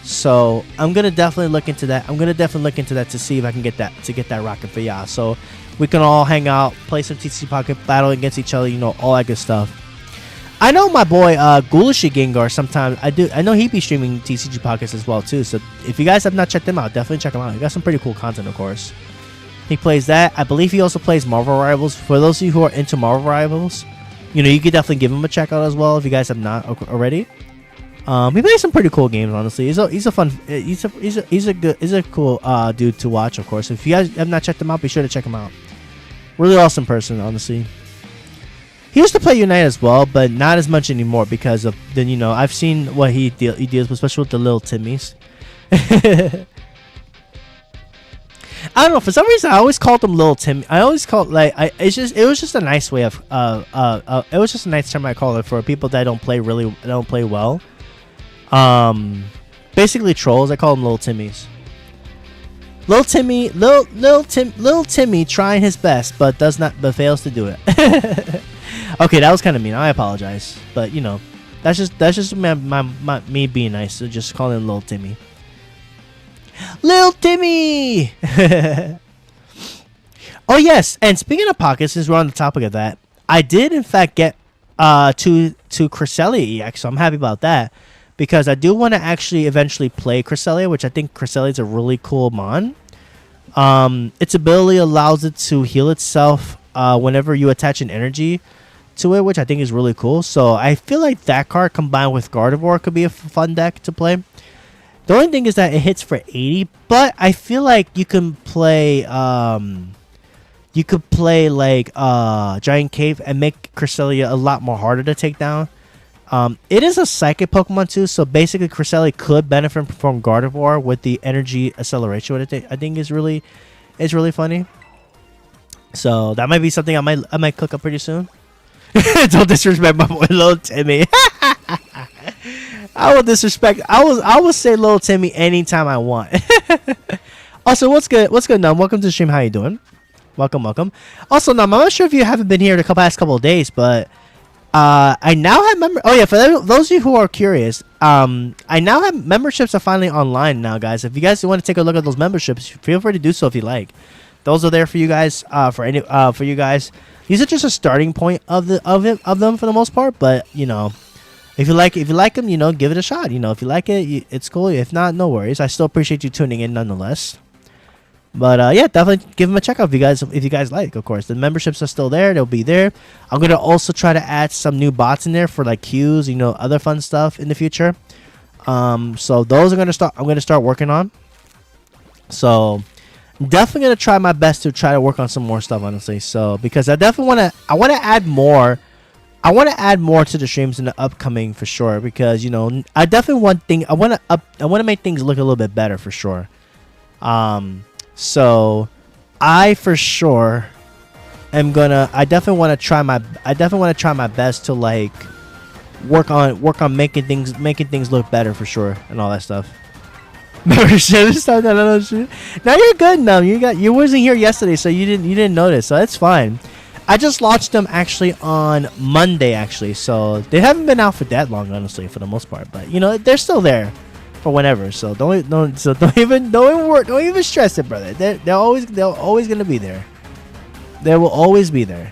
Speaker 1: So I'm gonna definitely look into that. To see if I can get that rocking for y'all. So we can all hang out, play some TCG Pocket, battle against each other, you know, all that good stuff. I know my boy Ghoulish Gengar sometimes. I know he be streaming TCG Pockets as well too. So if you guys have not checked him out, definitely check him out. He got some pretty cool content, of course. He plays that. I believe he also plays Marvel Rivals. For those of you who are into Marvel Rivals, you know, you could definitely give him a check out as well if you guys have not already. He plays some pretty cool games, honestly. He's a cool dude to watch, of course. If you guys have not checked him out, be sure to check him out. Really awesome person, honestly. He used to play Unite as well, but not as much anymore because of then, you know, I've seen what he deals with, especially with the little Timmies. I don't know, for some reason I always called them Little Timmy. I always called it was just a nice way of it was just a nice term I call it for people that don't play well. Basically trolls. I call them Little Timmies. Little Timmy trying his best but fails to do it. Okay, that was kind of mean. I apologize, but you know, that's just me being nice. So just call him Little Timmy. Little Timmy. Oh yes, and speaking of pockets, since we're on the topic of that, I did in fact get to Cresselia EX, so I'm happy about that because I do want to actually eventually play Cresselia, which I think Cresselia is a really cool mon. Its ability allows it to heal itself whenever you attach an energy to it, which I think is really cool. So I feel like that card combined with Gardevoir could be a fun deck to play. The only thing is that it hits for 80, but I feel like you can play like Giant Cave and make Cresselia a lot more harder to take down. It is a psychic Pokemon too, so basically Cresselia could benefit from Gardevoir with the energy acceleration. What I think is really funny. So that might be something I might cook up pretty soon. Don't disrespect my boy Little Timmy. I will disrespect. I will say Little Timmy anytime I want. Also, what's good? What's good, Num? Welcome to the stream. How you doing? Welcome. Also, Num, I'm not sure if you haven't been here the past couple of days, but I now have Oh yeah, for those of you who are curious, I now have memberships are finally online now, guys. If you guys want to take a look at those memberships, feel free to do so if you like. Those are there for you guys. For you guys, these are just a starting point of them for the most part. But you know, if you like them, you know, give it a shot. You know, if you like it, it's cool. If not, no worries. I still appreciate you tuning in nonetheless. But yeah, definitely give them a check out if you guys like. Of course, the memberships are still there; they'll be there. I'm gonna also try to add some new bots in there for like queues, you know, other fun stuff in the future. So those I'm gonna start working on. So definitely gonna try my best to try to work on some more stuff, honestly. So because I definitely want to add more. I want to add more to the streams in the upcoming for sure. Because you know, I definitely I want to make things look a little bit better for sure. So I for sure am gonna. I definitely want to try my best to like work on making things look better for sure and all that stuff. Now you're good now. You wasn't here yesterday, so you didn't notice. So it's fine. I just launched them actually on Monday actually, so they haven't been out for that long honestly for the most part. But you know they're still there for whenever. So don't even stress it, brother. They're always gonna be there. They will always be there.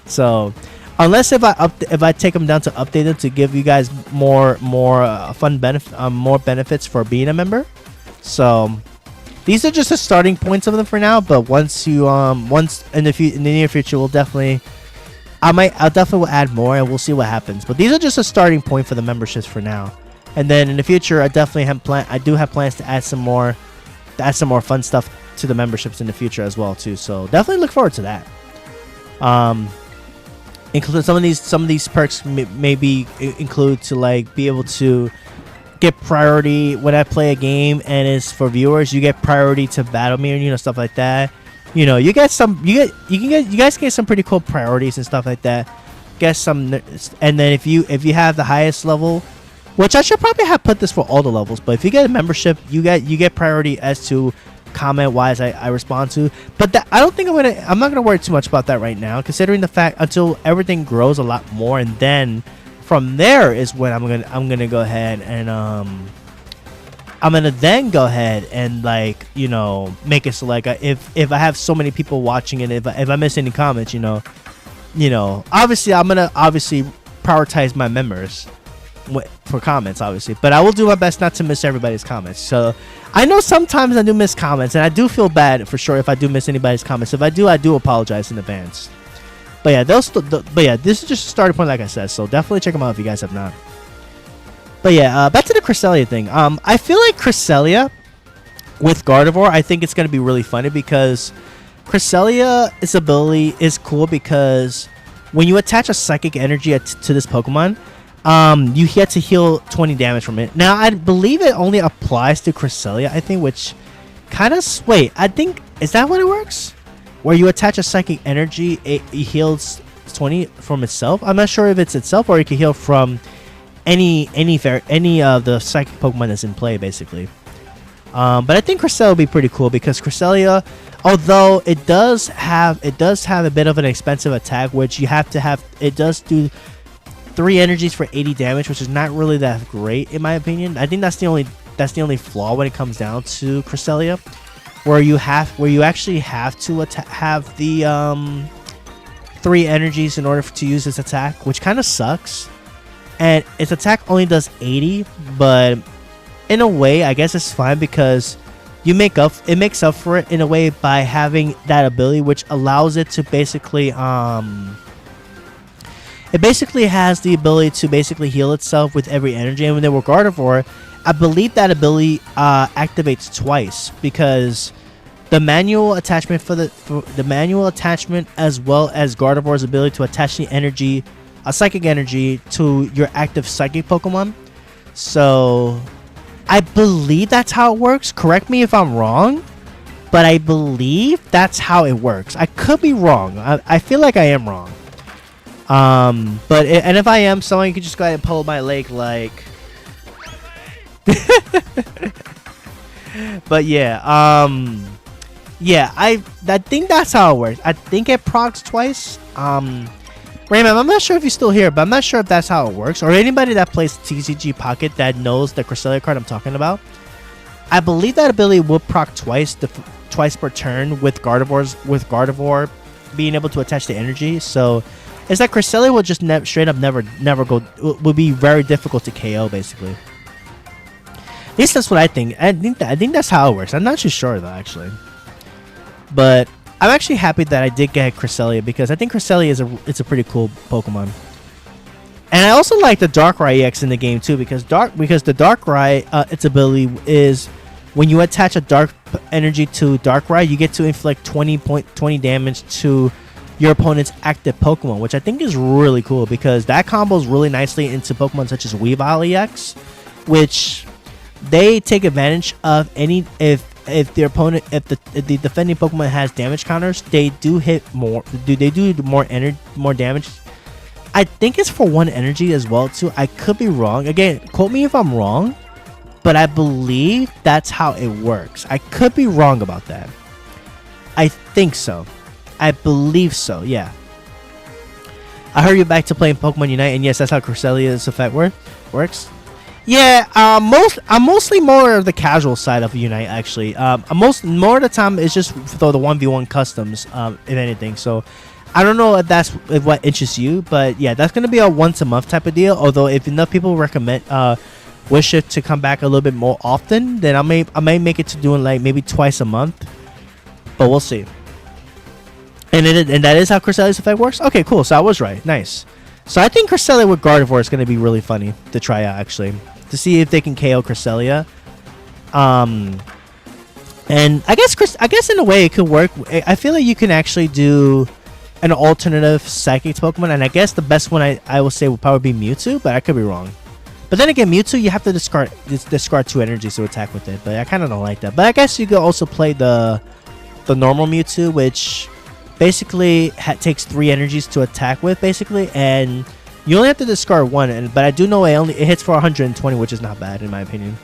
Speaker 1: So unless if I take them down to update them to give you guys more benefits for being a member. So these are just the starting points of them for now. But once in the near future, I'll definitely will add more and we'll see what happens. But these are just a starting point for the memberships for now. And then in the future, I definitely have plans to add some more fun stuff to the memberships in the future as well too. So definitely look forward to that. Include some of these perks maybe include to like be able to get priority when I play a game and it's for viewers. You get priority to battle me and you know stuff like that. You know you guys get some pretty cool priorities and stuff like that. Get some, and then if you have the highest level, which I should probably have put this for all the levels, but if you get a membership, you get priority as to comment wise I respond to. But I don't think I'm not gonna worry too much about that right now, considering the fact until everything grows a lot more, and then from there is when I'm gonna go ahead and I'm gonna then go ahead and like you know make it so like if I have so many people watching it, if I miss any comments, you know obviously I'm gonna prioritize my members for comments, obviously, but I will do my best not to miss everybody's comments. So I know sometimes I do miss comments, and I do feel bad for sure if I do miss anybody's comments. If I do apologize in advance. But yeah, this is just a starting point, like I said. So definitely check them out if you guys have not. But yeah, back to the Cresselia thing. I feel like Cresselia with Gardevoir, I think it's gonna be really funny because Cresselia's ability is cool because when you attach a psychic energy to this Pokemon, you get to heal 20 damage from it. Now, I believe it only applies to Cresselia, I think, which kind of... Wait, I think... Is that what it works? Where you attach a psychic energy, it heals 20 from itself? I'm not sure if it's itself or it can heal from any of the psychic Pokemon that's in play, basically. But I think Cresselia will be pretty cool because Cresselia, although it does have a bit of an expensive attack, which you have to have... It does do 3 energies for 80 damage, which is not really that great in my opinion. I think that's the only flaw when it comes down to Cresselia, where you actually have to have the 3 energies in order to use this attack, which kind of sucks. And its attack only does 80, but in a way, I guess it's fine because it makes up for it in a way by having that ability, which allows it to basically it basically has the ability to basically heal itself with every energy. And when they were Gardevoir, I believe that ability activates twice because the manual attachment for the manual attachment, as well as Gardevoir's ability to attach the energy, a psychic energy, to your active psychic Pokemon. So I believe that's how it works. Correct me if I'm wrong, but I believe that's how it works. I could be wrong. I feel like I am wrong. And if I am, someone could just go ahead and pull my leg, like. But yeah, yeah, I think that's how it works. I think it procs twice. Raymond, I'm not sure if you're still here, but I'm not sure if that's how it works. Or anybody that plays TCG Pocket that knows the Cresselia card I'm talking about. I believe that ability will proc twice, twice per turn with Gardevoir being able to attach the energy. So it's like Cresselia will just straight up never go. Will be very difficult to KO basically. At least that's what I think. I think that's how it works. I'm not too sure though, actually. But I'm actually happy that I did get Cresselia because I think Cresselia it's a pretty cool Pokemon. And I also like the Darkrai EX in the game too because the Darkrai its ability is when you attach a dark energy to Darkrai, you get to inflict 20 damage to your opponent's active Pokemon, which I think is really cool because that combos really nicely into Pokemon such as Weavile EX, which they take advantage of if the opponent, if the defending Pokemon has damage counters, they do hit more. They do more damage. I think it's for 1 energy as well too. I could be wrong. Again, quote me if I'm wrong, but I believe that's how it works. I could be wrong about that. I think so. I believe so. Yeah. I heard you're back to playing Pokemon Unite, and yes, that's how Cresselia's effect works. Yeah, I'm mostly more of the casual side of Unite actually. More of the time it's just for the 1v1 customs, if anything. So I don't know if what interests you, but yeah, that's gonna be a once a month type of deal. Although if enough people recommend wish it to come back a little bit more often, then I may make it to doing like maybe twice a month. But we'll see. And that is how Cresselia's effect works. Okay, cool. So I was right. Nice. So I think Cresselia with Gardevoir is going to be really funny to try out, actually, to see if they can KO Cresselia. And I guess in a way it could work. I feel like you can actually do an alternative Psychic Pokemon, and I guess the best one I will say would probably be Mewtwo, but I could be wrong. But then again, Mewtwo you have to discard 2 energies to attack with it, but I kind of don't like that. But I guess you could also play the normal Mewtwo, which basically takes 3 energies to attack with, basically, and you only have to discard 1. But I do know it hits for 120, which is not bad in my opinion.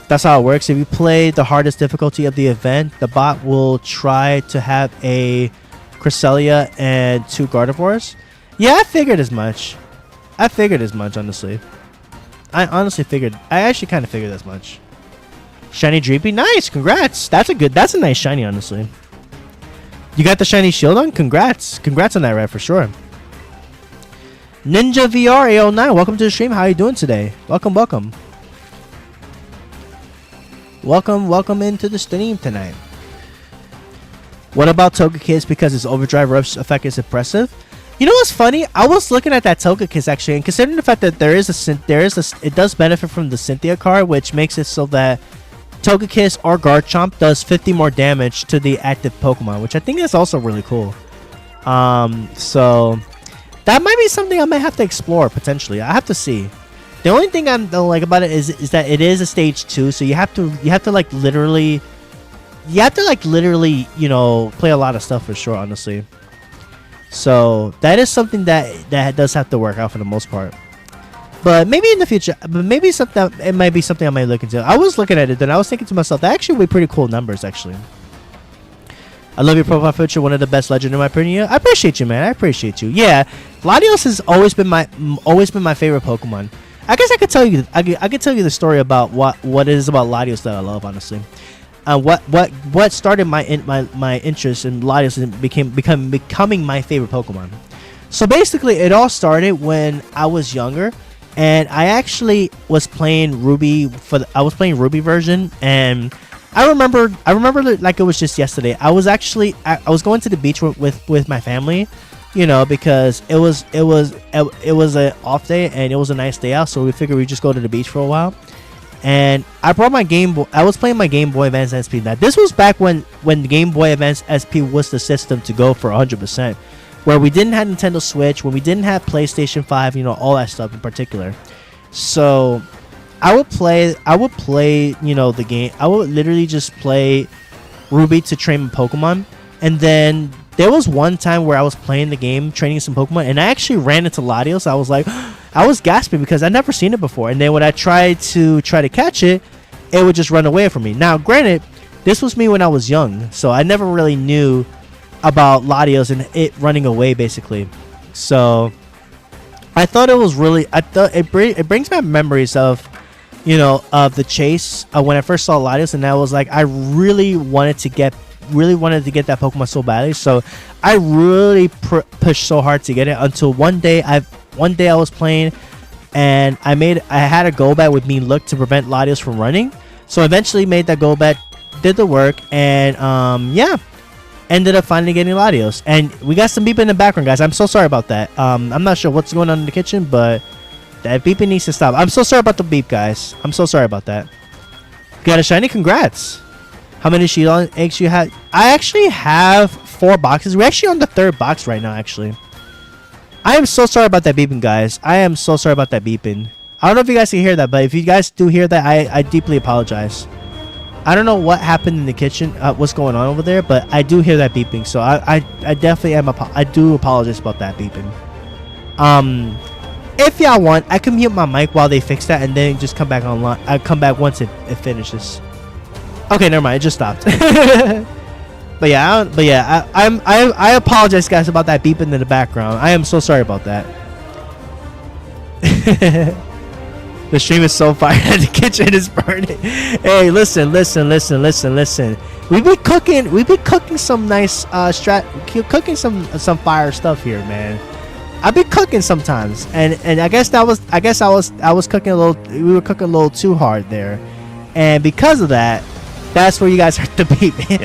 Speaker 1: That's how it works. If you play the hardest difficulty of the event, the bot will try to have a Cresselia and 2 Gardevoirs. Yeah, I figured as much. Honestly. I actually kind of figured as much. Shiny Dreepy, nice, congrats. That's a nice shiny, honestly. You got the shiny Shieldon? Congrats on that, right? For sure. Ninja VR AO9, welcome to the stream. How are you doing today? Welcome into the stream tonight. What about Togekiss because its overdrive rush effect is impressive? You know what's funny? I was looking at that Togekiss actually, and considering the fact that it does benefit from the Cynthia card, which makes it so that Togekiss or Garchomp does 50 more damage to the active Pokemon, which I think is also really cool. So that might be something I might have to explore potentially. I have to see. The only thing I don't like about it is that it is a stage 2, so you have to literally, you know, play a lot of stuff for sure, honestly. So that is something that does have to work out for the most part. But maybe in the future, it might be something I might look into. I was looking at it, then I was thinking to myself, that actually would be pretty cool numbers, actually. I love your profile picture, one of the best legend in my opinion. I appreciate you, man. I appreciate you. Yeah, Latios has always been my favorite Pokemon. I guess I could tell you the story about what it is about Latios that I love, honestly. What started my interest in Latios and becoming my favorite Pokemon. So basically, it all started when I was younger. And I actually was playing Ruby Ruby version, and I remember like it was just yesterday. I was going to the beach with my family, you know, because it was an off day and it was a nice day out, so we figured we'd just go to the beach for a while. and I brought my Game Boy. I was playing my Game Boy Advance SP. Now this was back when the Game Boy Advance SP was the system to go for 100%, where we didn't have Nintendo Switch, when we didn't have PlayStation 5, all that stuff in particular. So I would play, the game. I would literally just play Ruby to train my Pokemon, and then there was one time where I was playing the game, training some Pokemon, and I actually ran into Latios. I was like, I was gasping because I'd never seen it before. And then when I tried to catch it, it would just run away from me. Now, granted, this was me when I was young, so I never really knew about Latios and it running away, basically. So I thought it was really, it brings back memories of, of the chase when I first saw Latios, and I was like, I really wanted to get that Pokemon so badly. So I really pushed so hard to get it until one day I was playing, and I had a go bet with me Look to prevent Latios from running. So I eventually made that go bet, did the work, and ended up finally getting Latios. And we got some beeping in the background, guys. I'm so sorry about that. I'm not sure what's going on in the kitchen, but that beeping needs to stop. I'm so sorry about the beep, guys. I'm so sorry about that. Got a shiny. Congrats. How many Shieldon eggs you had? I actually have 4 boxes. We're actually on the 3rd box right now, actually. I am so sorry about that beeping, guys. I am so sorry about that beeping. I don't know if you guys can hear that, but if you guys do hear that, I deeply apologize. I don't know what happened in the kitchen, what's going on over there, but I do hear that beeping. So I definitely am. I do apologize about that beeping. If y'all want, I can mute my mic while they fix that, and then just come back online. I come back once it finishes. Okay, never mind. It just stopped. But yeah, I apologize, guys, about that beeping in the background. I am so sorry about that. The stream is so fire and the kitchen is burning. Hey, listen. We've been cooking some nice cooking some fire stuff here, man. I've been cooking sometimes, and I guess I was cooking a little. We were cooking a little too hard there, and because of that, that's where you guys heard the beeping.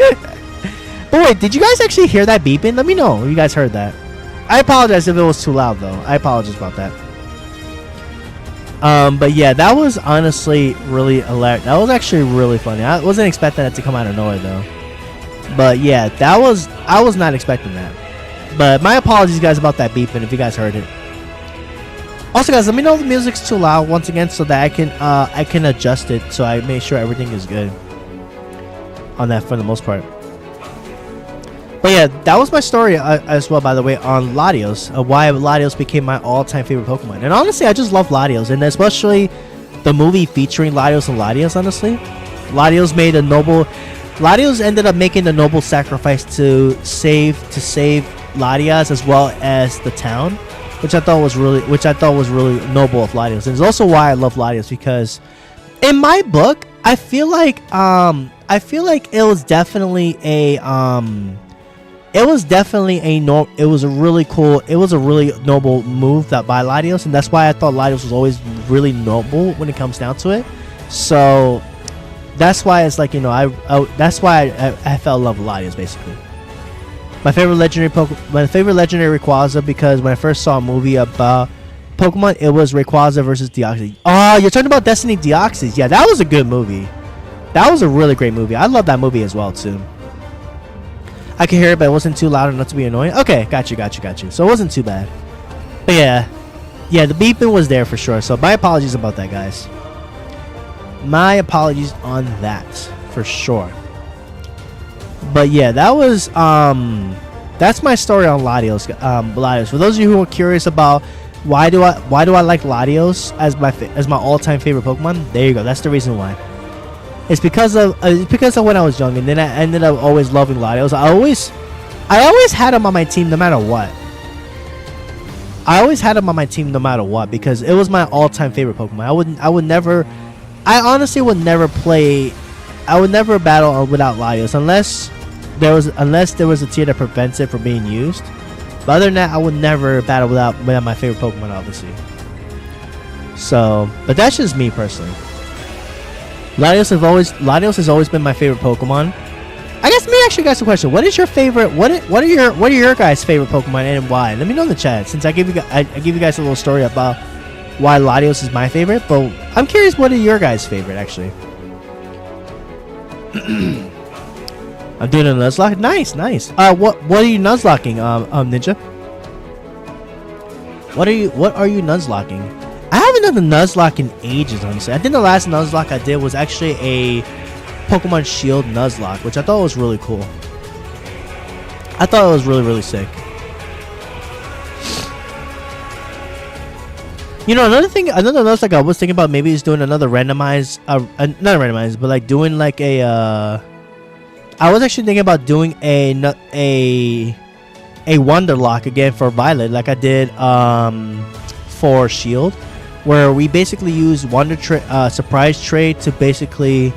Speaker 1: But wait, did you guys actually hear that beeping? Let me know if you guys heard that. I apologize if it was too loud, though. I apologize about that. But yeah, that was honestly really hilarious. That was actually really funny. I wasn't expecting that to come out of nowhere, though. But yeah, I was not expecting that. But my apologies, guys, about that beeping if you guys heard it. Also, guys, let me know if the music's too loud once again, so that I can adjust it, so I make sure everything is good on that for the most part. But yeah, that was my story as well, by the way, on Latios, why Latios became my all-time favorite Pokemon. And honestly, I just love Latios, and especially the movie featuring Latios and Latios. Honestly, Latios ended up making the noble sacrifice to save Latias as well as the town, which I thought was really noble of Latios. And it's also why I love Latios, because in my book, I feel like it was definitely a really noble move that by Latios, and that's why I thought Latios was always really noble when it comes down to it. So that's why it's like, that's why I fell in love with Latios, basically. My favorite legendary Rayquaza, because when I first saw a movie about Pokemon, it was Rayquaza versus Deoxys. Oh, you're talking about Destiny Deoxys. Yeah, that was a good movie. That was a really great movie. I love that movie as well, too. I could hear it, but it wasn't too loud enough to be annoying. Okay, got you. So it wasn't too bad. But yeah, the beeping was there for sure. So my apologies about that, guys. My apologies on that for sure. But yeah, that was that's my story on Latios. Latios. For those of you who are curious about why do I like Latios as my all-time favorite Pokemon, there you go. That's the reason why. It's because of when I was young, and then I ended up always loving Latios. I always had him on my team no matter what. Because it was my all-time favorite Pokemon. I honestly would never battle without Latios unless there was a tier that prevents it from being used. But other than that, I would never battle without my favorite Pokemon, obviously. So, but that's just me personally. Latios has always been my favorite Pokemon. I guess let me ask you guys a question. What is your favorite? What are your guys' favorite Pokemon and why? Let me know in the chat. Since I give you guys a little story about why Latios is my favorite, but I'm curious what are your guys' favorite actually. I'm doing a nuzlocke. Nice. What are you nuzlocking, Ninja? What are you nuzlocking? I haven't done a nuzlocke in ages, honestly. I think the last nuzlocke I did was actually a Pokemon Shield nuzlocke, which I thought was really cool. I thought it was really sick. You know, another nuzlocke I was thinking about maybe is doing another randomized, not randomized, but like doing like a. I was actually thinking about doing a Wonderlock again for Violet, like I did for Shield, where we basically use surprise trade to basically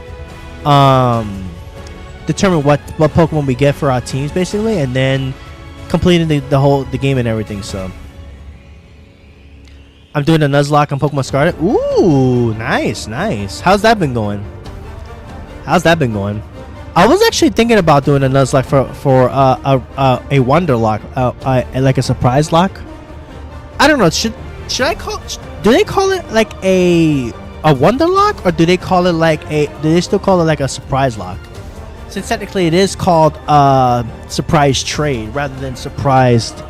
Speaker 1: determine what Pokemon we get for our teams, basically, and then completing the game and everything. So I'm doing a Nuzlocke on Pokemon Scarlet. Ooh, nice. How's that been going? I was actually thinking about doing a Nuzlocke for a Wonderlock, like a surprise lock. I don't know. Should I call? Do they call it like a Wonderlock, or do they call it like a? Do they still call it like a surprise lock? Since technically it is called surprise trade rather than surprised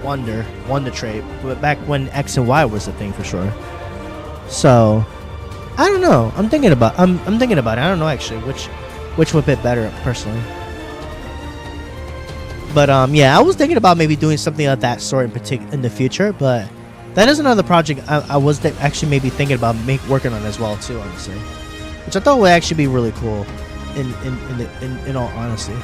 Speaker 1: wonder trade. But back when X and Y was a thing for sure. So I don't know. I'm thinking about it. I don't know actually which would fit better personally. But yeah, I was thinking about maybe doing something of that sort in the future. But that is another project I was actually maybe thinking about working on as well too, honestly, which I thought would actually be really cool. In all honesty.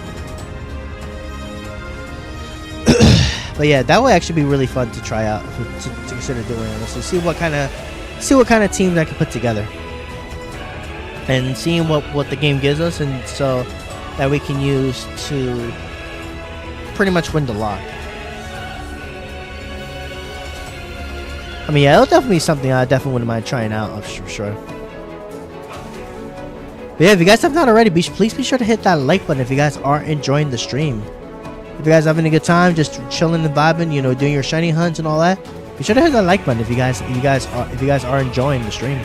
Speaker 1: But yeah, that would actually be really fun to try out to consider doing, honestly. See what kind of teams I can put together. And seeing what the game gives us, and so that we can use to pretty much win the lock. I mean, yeah, it'll definitely be something I definitely wouldn't mind trying out for sure. But yeah, if you guys have not already, please be sure to hit that like button if you guys are enjoying the stream. If you guys are having a good time, just chilling and vibing, you know, doing your shiny hunts and all that, be sure to hit that like button if you guys are enjoying the stream.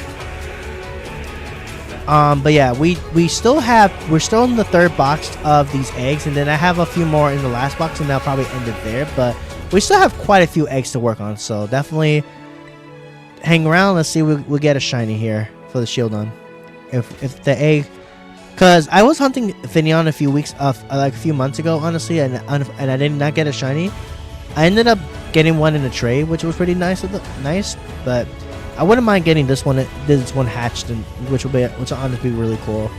Speaker 1: But yeah, we're still in the third box of these eggs, and then I have a few more in the last box, and I'll probably end it there. But we still have quite a few eggs to work on, so definitely hang around. Let's see, we'll get a shiny here for the Shieldon. If the egg, because I was hunting Finneon a few months ago, honestly, and I did not get a shiny. I ended up getting one in a trade, which was pretty nice. But I wouldn't mind getting this one hatched, which will honestly be really cool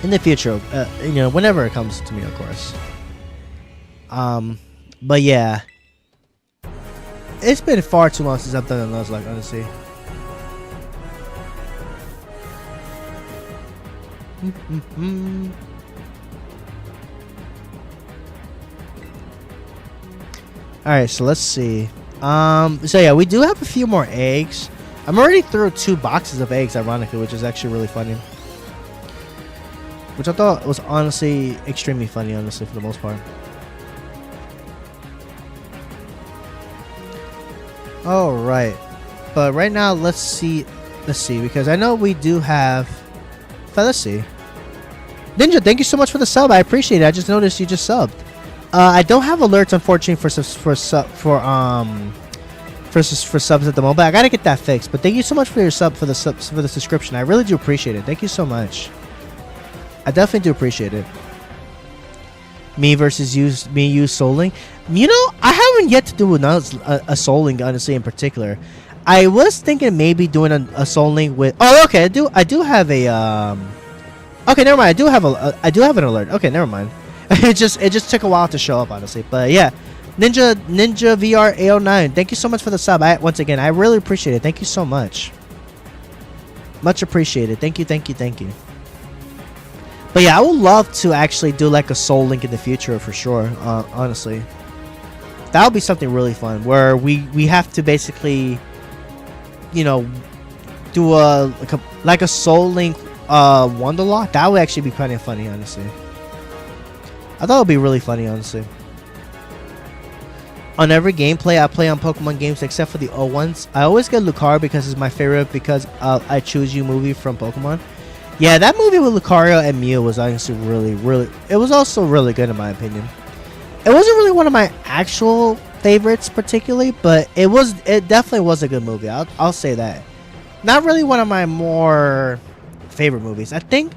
Speaker 1: in the future. You know, whenever it comes to me, of course. But yeah, it's been far too long since I've done a Nuzlocke, honestly. Alright, so let's see. So yeah, we do have a few more eggs. I'm already through 2 boxes of eggs, ironically, which is actually really funny. Which I thought was honestly extremely funny, honestly, for the most part. Alright. But right now, let's see, because I know we do have... Let's see. Ninja, thank you so much for the sub. I appreciate it. I just noticed you just subbed. I don't have alerts, unfortunately, for subs at the moment. I gotta get that fixed. But thank you so much for your for the subscription. I really do appreciate it. Thank you so much. I definitely do appreciate it. Me versus you Soul Link. You know, I haven't yet to do a Soul Link, honestly, in particular. I was thinking maybe doing a Soul Link with. Oh, okay. I do have a Okay, never mind. I do have an alert. Okay, never mind. it just took a while to show up, honestly. But yeah, Ninja VR A09. Thank you so much for the sub. Once again, I really appreciate it. Thank you so much. Much appreciated. Thank you. But yeah, I would love to actually do like a Soul Link in the future for sure. Honestly, that would be something really fun where we have to basically, you know, do like a Soul Link Wonderlock. That would actually be kind of funny, honestly. I thought it would be really funny, honestly. on every gameplay I play on Pokemon games except for the old ones. I always get Lucario because it's my favorite because I Choose You movie from Pokemon. Yeah, that movie with Lucario and Mew was honestly really. It was also really good in my opinion. It wasn't really one of my actual favorites particularly, but it definitely was a good movie. I'll say that. Not really one of my more favorite movies. I think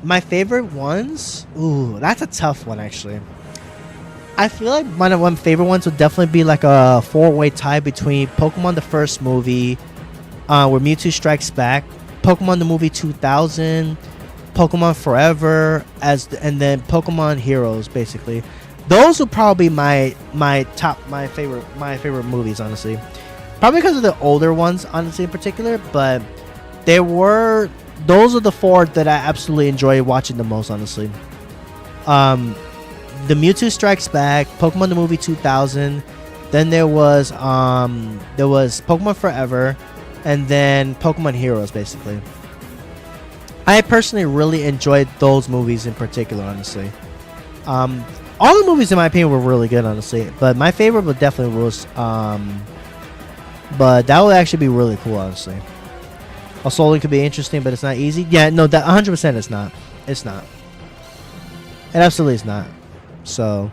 Speaker 1: my favorite ones. Ooh, that's a tough one actually. I feel like one of my favorite ones would definitely be like a four-way tie between Pokemon the first movie, where Mewtwo Strikes Back, Pokemon the movie 2000, Pokemon Forever, and then Pokemon Heroes. Basically, those would probably be my favorite movies. Honestly, probably because of the older ones, honestly in particular. But those are the four that I absolutely enjoy watching the most. Honestly, the Mewtwo Strikes Back, Pokemon the movie 2000, then there was Pokemon Forever, and then Pokemon Heroes. Basically, I personally really enjoyed those movies in particular. Honestly, all the movies in my opinion were really good. Honestly, but my favorite would definitely was but that would actually be really cool. Honestly, a solo could be interesting, but it's not easy. Yeah, no, that 100% it's not. It's not. It absolutely is not. So,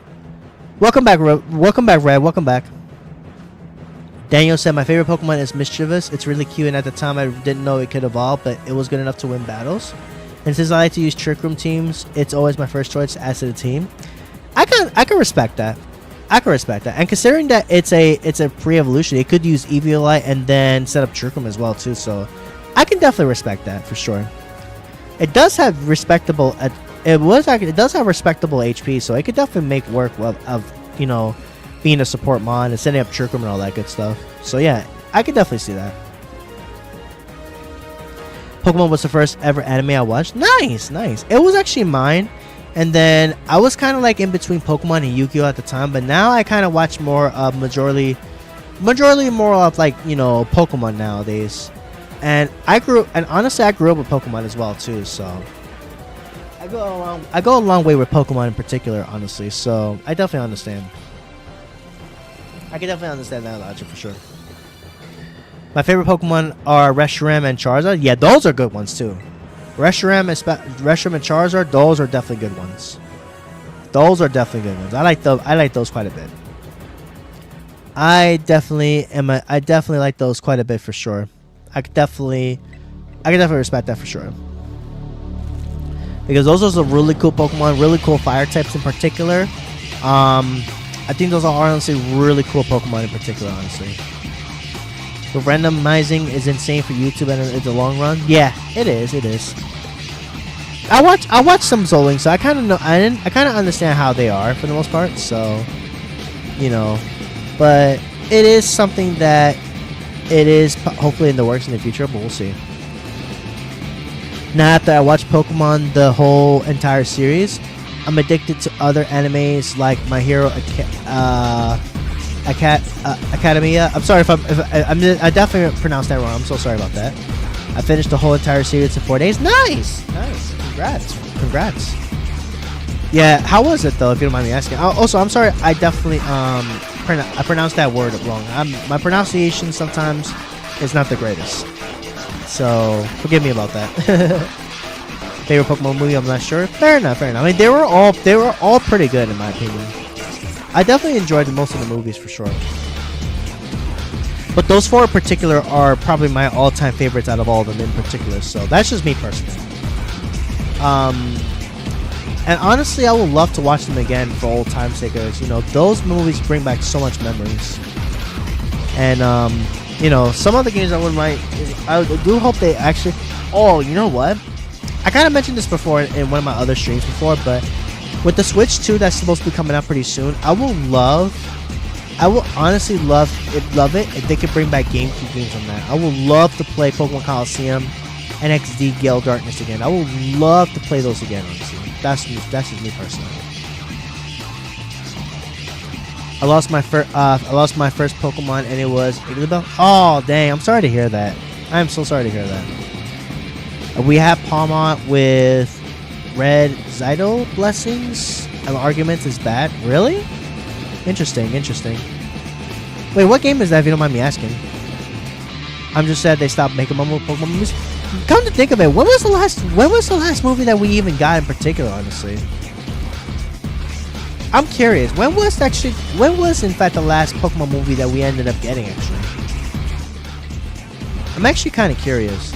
Speaker 1: welcome back, Red. Welcome back. Daniel said, my favorite Pokemon is Mischievous. It's really cute, and at the time I didn't know it could evolve, but it was good enough to win battles. And since I like to use Trick Room teams, it's always my first choice to add to the team. I can respect that. And considering that it's a pre-evolution, it could use Eviolite and then set up Trick Room as well too. So, I can definitely respect that for sure. It does have respectable. It does have respectable HP, so it could definitely make work of being a support mon and setting up Trick Room and all that good stuff. So yeah, I could definitely see that. Pokemon was the first ever anime I watched. Nice. It was actually mine, and then I was kind of like in between Pokemon and Yu-Gi-Oh at the time, but now I kind of watch more of majority more of like Pokemon nowadays. And honestly I grew up with Pokemon as well too, so I go a long way with Pokemon in particular, honestly. So I definitely understand. I can definitely understand that logic for sure. My favorite Pokemon are Reshiram and Charizard. Yeah, those are good ones too. Reshiram and Charizard, those are definitely good ones. I like those quite a bit. I definitely like those quite a bit for sure. I can definitely respect that for sure. Because those are some really cool Pokemon, really cool fire types in particular. I think those are honestly really cool Pokemon in particular, honestly. The randomizing is insane for YouTube and in the long run. Yeah, it is. I watch some Zoling, so I kind of know. I kind of understand how they are for the most part. So, but it is something that it is hopefully in the works in the future, but we'll see. Now, after I watch Pokemon the whole entire series, I'm addicted to other animes like My Hero Academia. I'm sorry if I definitely pronounced that wrong. I'm so sorry about that. I finished the whole entire series in 4 days. Nice. Congrats. Yeah, how was it though? If you don't mind me asking. Also, I'm sorry. I definitely I pronounced that word wrong. My pronunciation sometimes is not the greatest, so forgive me about that. Favorite Pokemon movie? I'm not sure. Fair enough. I mean, they were all pretty good in my opinion. I definitely enjoyed most of the movies for sure. But those four in particular are probably my all-time favorites out of all of them in particular. So that's just me personally. And honestly, I would love to watch them again for old time's sake. Those movies bring back so much memories. And some of the games I do hope they actually. Oh, you know what? I kind of mentioned this before in one of my other streams before, but with the Switch 2 that's supposed to be coming out pretty soon, I will honestly love it if they could bring back GameCube games on that. I would love to play Pokemon Coliseum, NXD, Gale Darkness again. I would love to play those again, honestly. That's just me personally. I lost my first Pokemon and it was Igglybuff. Oh dang! I'm sorry to hear that. I am so sorry to hear that. We have Palmont with Red Zydo Blessings. And arguments is bad. Really? Interesting. Wait, what game is that? If you don't mind me asking. I'm just sad they stopped making more Pokemon movies. Come to think of it, when was the last movie that we even got in particular? Honestly, I'm curious. When was in fact the last Pokemon movie that we ended up getting? Actually, I'm actually kind of curious.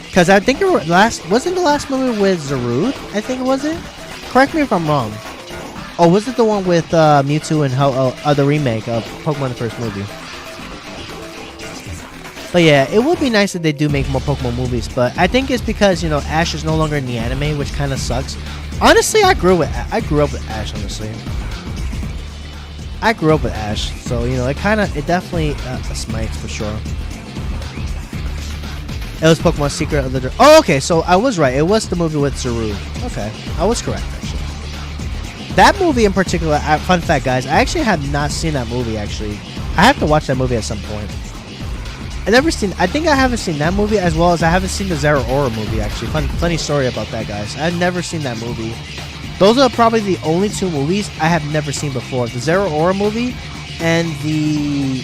Speaker 1: Because I think wasn't the last movie with Zarude? I think was it? Correct me if I'm wrong. Oh, was it the one with Mewtwo and the remake of Pokemon the first movie? But yeah, it would be nice if they do make more Pokemon movies. But I think it's because, you know, Ash is no longer in the anime, which kind of sucks. Honestly, I grew up with Ash. Honestly, I grew up with Ash, so you know, it definitely smites for sure. It was Pokemon Secret of the... Oh, okay, so I was right. It was the movie with Zarude. Okay, I was correct, actually. That movie in particular, fun fact, guys, I actually have not seen that movie, actually. I have to watch that movie at some point. I think I haven't seen that movie, as well as I haven't seen the Zeraora movie, actually. Funny story about that, guys. I've never seen that movie. Those are probably the only two movies I have never seen before. The Zeraora movie and the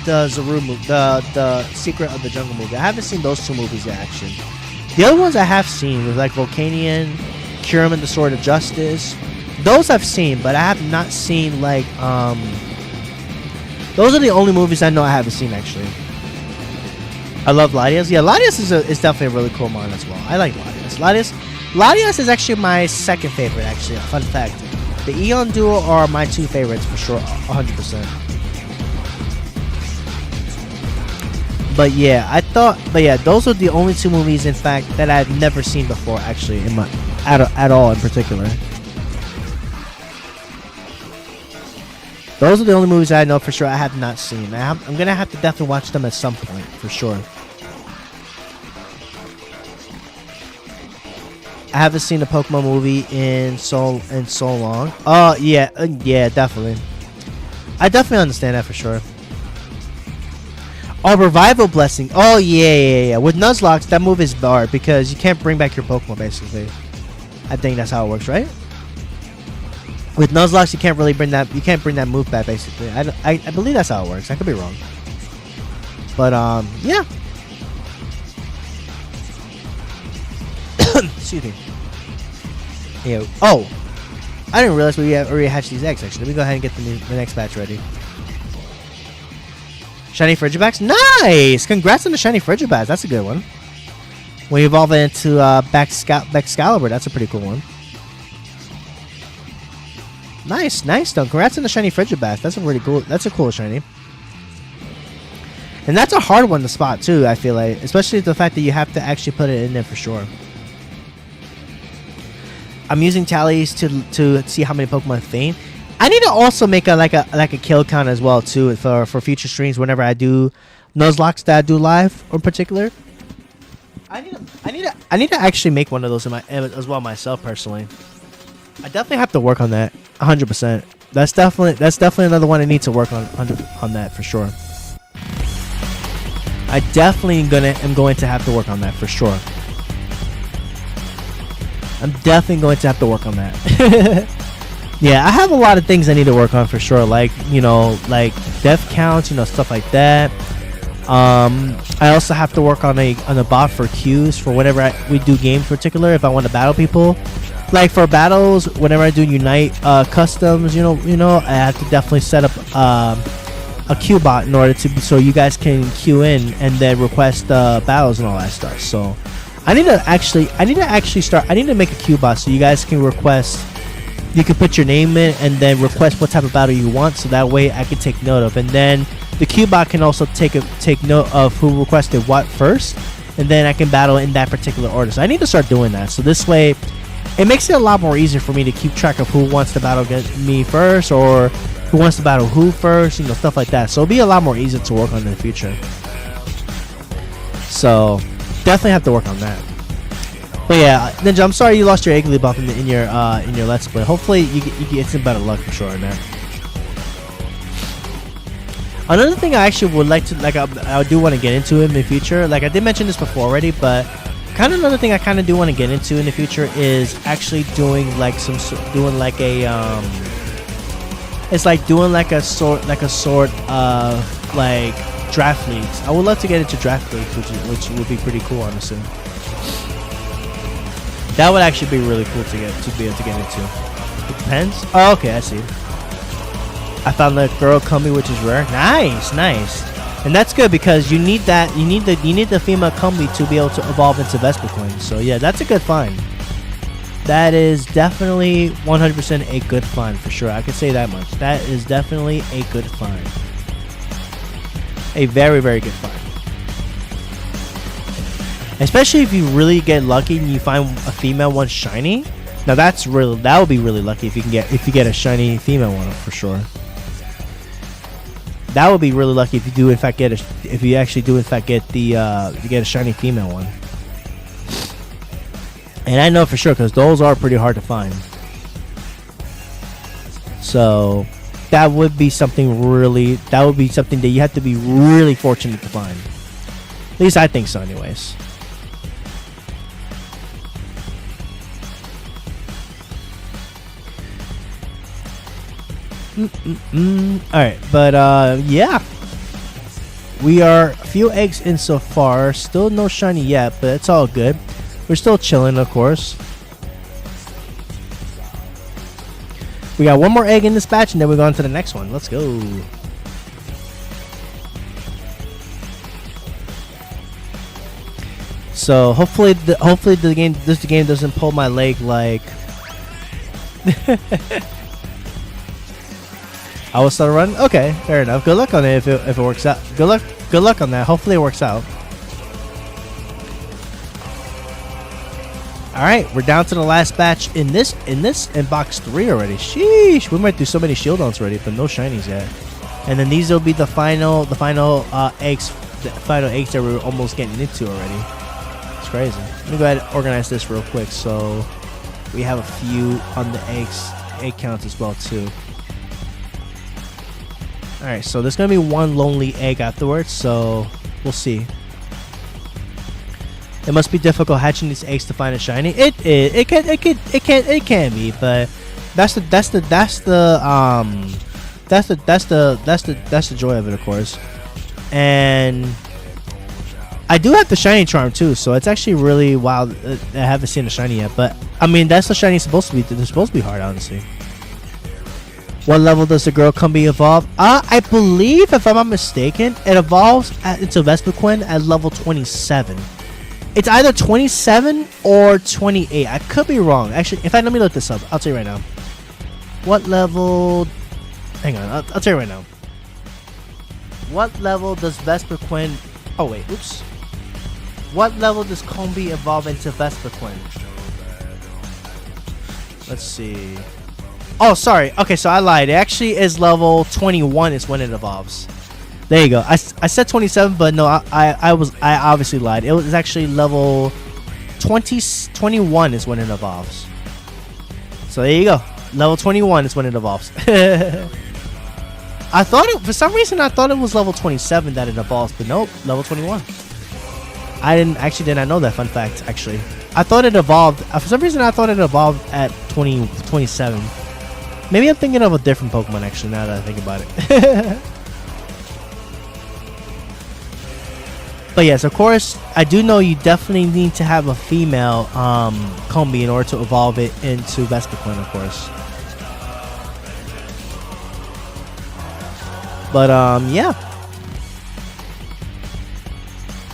Speaker 1: Zarude movie, the Secret of the Jungle movie. I haven't seen those two movies yet, actually. The other ones I have seen was like Volcanion, Kyurem and the Sword of Justice. Those I've seen, but I have not seen like those are the only movies I know I haven't seen, actually. I love Latias. Yeah, Latias is definitely a really cool mon as well. I like Latias. Latias is actually my second favorite, actually. Fun fact. The Eon Duo are my two favorites for sure, 100%. But yeah, those are the only two movies, in fact, that I've never seen before, actually, at all in particular. Those are the only movies I know for sure I have not seen. I'm gonna have to definitely watch them at some point, for sure. I haven't seen a Pokemon movie in so long. Oh yeah, definitely. I definitely understand that for sure. Oh, Revival Blessing. Oh yeah. With Nuzlocke, that move is barred because you can't bring back your Pokemon. Basically, I think that's how it works, right? With Nuzlocke, you can't really bring that. You can't bring that move back. Basically, I believe that's how it works. I could be wrong, but yeah. Excuse me. Yeah. Oh, I didn't realize we already hatched these eggs. Actually, let me go ahead and get the next batch ready. Shiny Frigibacks, nice! Congrats on the Shiny Frigibacks. That's a good one. When you evolve it into Excalibur, that's a pretty cool one. Nice, though. Congrats on the Shiny Frigibacks. That's a really cool. That's a cool shiny. And that's a hard one to spot too. I feel like, especially the fact that you have to actually put it in there for sure. I'm using tallies to see how many Pokemon faint. I need to also make a kill count as well too for future streams whenever I do Nuzlocke that I do live in particular. I need to actually make one of those as well myself personally. I definitely have to work on that 100%. That's definitely another one I need to work on that for sure. I definitely am going to have to work on that for sure. I'm definitely going to have to work on that. Yeah, I have a lot of things I need to work on for sure, like, you know, like death counts, you know, stuff like that. I also have to work on a bot for queues for whenever we do games, in particular if I want to battle people. Like for battles, whenever I do Unite customs, you know, I have to definitely set up a queue bot in order to so you guys can queue in and then request battles and all that stuff. So I need to make a queue bot so you guys can request. You can put your name in and then request what type of battle you want, so that way I can take note of. And then the queue bot can also take note of who requested what first, and then I can battle in that particular order. So I need to start doing that. So this way, it makes it a lot more easier for me to keep track of who wants to battle against me first, or who wants to battle who first, you know, stuff like that. So it'll be a lot more easier to work on in the future. So definitely have to work on that. But yeah, Ninja, I'm sorry you lost your Iggly buff in your Let's Play. Hopefully you get some better luck for sure on that. Another thing I actually would like to I do want to get into in the future. Like I did mention this before already, but kind of another thing I kind of do want to get into in the future is actually doing like it's like doing like a sort of like draft leagues. I would love to get into draft leagues, which would be pretty cool, honestly. That would actually be really cool to be able to get into. It depends. Oh, okay, I see. I found the girl Combi, which is rare. Nice, nice. And that's good because you need that. You need the female Combi to be able to evolve into Vespiquen. So yeah, that's a good find. That is definitely 100% a good find for sure. I can say that much. That is definitely a good find. A very, very good find. Especially if you really get lucky and you find a female one shiny. Now that would be really lucky if you get a shiny female one for sure. That would be really lucky if you do in fact get a shiny female one. And I know for sure because those are pretty hard to find. So that would be something that you have to be really fortunate to find. At least I think so anyways. Alright, but yeah. We are a few eggs in so far. Still no shiny yet, but it's all good. We're still chilling, of course. We got one more egg in this batch, and then we're going to the next one. Let's go. So hopefully the game doesn't pull my leg like. I will start running. Okay, fair enough. Good luck on it if it works out. Good luck on that. Hopefully it works out. All right, we're down to the last batch in box 3 already. Sheesh, we might do so many Shieldons already, but no shinies yet. And then these will be the final eggs that we're almost getting into already. It's crazy. Let me go ahead and organize this real quick so we have a few on the egg counts as well too. All right, so there's gonna be one lonely egg afterwards, so we'll see. It must be difficult hatching these eggs to find a shiny. It can be, but that's the joy of it, of course. And I do have the shiny charm too, so it's actually really wild. I haven't seen a shiny yet, but I mean that's the shiny supposed to be. They're supposed to be hard, honestly. What level does the girl Combi evolve? I believe, if I'm not mistaken, it evolves into Vespiquen at level 27. It's either 27 or 28. I could be wrong. Actually, in fact, let me look this up. I'll tell you right now. What level? Hang on. I'll tell you right now. What level does Vespiquen? Oh wait. Oops. What level does Combi evolve into Vespiquen? Let's see. Oh, sorry. Okay, so I lied. It actually is level 21 is when it evolves. There you go. I said 27, but no, I obviously lied. It was actually level 21 is when it evolves. So there you go. Level 21 is when it evolves. I thought for some reason I thought it was level 27 that it evolves, but nope, level 21. I did not know that. Fun fact, actually. I thought it evolved. For some reason I thought it evolved at 27. Maybe I'm thinking of a different Pokemon actually now that I think about it. But yes, of course, I do know you definitely need to have a female Combi in order to evolve it into Vespiquen, of course. But yeah.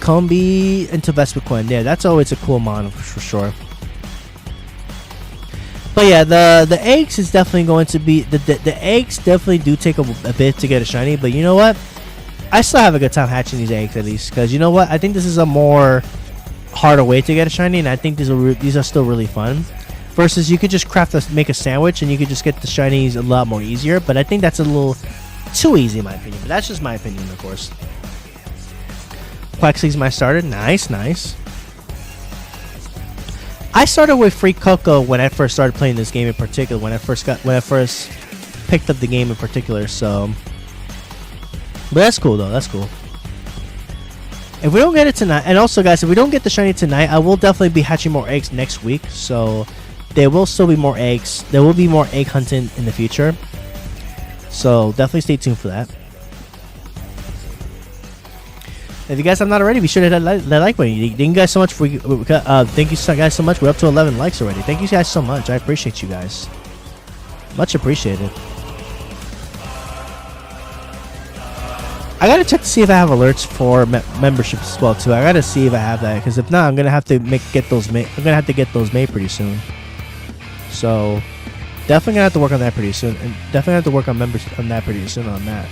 Speaker 1: Combi into Vespiquen. Yeah, that's always a cool mon for sure. But yeah, the eggs is definitely going to be the eggs definitely do take a bit to get a shiny, but you know what? I still have a good time hatching these eggs at least, because you know what? I think this is a more harder way to get a shiny, and I think these are still really fun. Versus you could just make a sandwich and you could just get the shinies a lot more easier, but I think that's a little too easy in my opinion. But that's just my opinion, of course. Quaxly's my starter. Nice, nice. I started with Free Cocoa when I first started playing this game in particular. When I first picked up the game in particular, so. But that's cool though. That's cool. If we don't get it tonight, and also guys, if we don't get the shiny tonight, I will definitely be hatching more eggs next week. So there will still be more eggs. There will be more egg hunting in the future. So definitely stay tuned for that. If you guys have not already, be sure to hit that like button. Thank you guys so much for thank you guys so much. We're up to 11 likes already. Thank you guys so much. I appreciate you guys. Much appreciated. I gotta check to see if I have alerts for memberships as well too. I gotta see if I have that, because if not, I'm gonna have to get those made pretty soon. So definitely gonna have to work on that pretty soon, and definitely have to work on members on that pretty soon on that.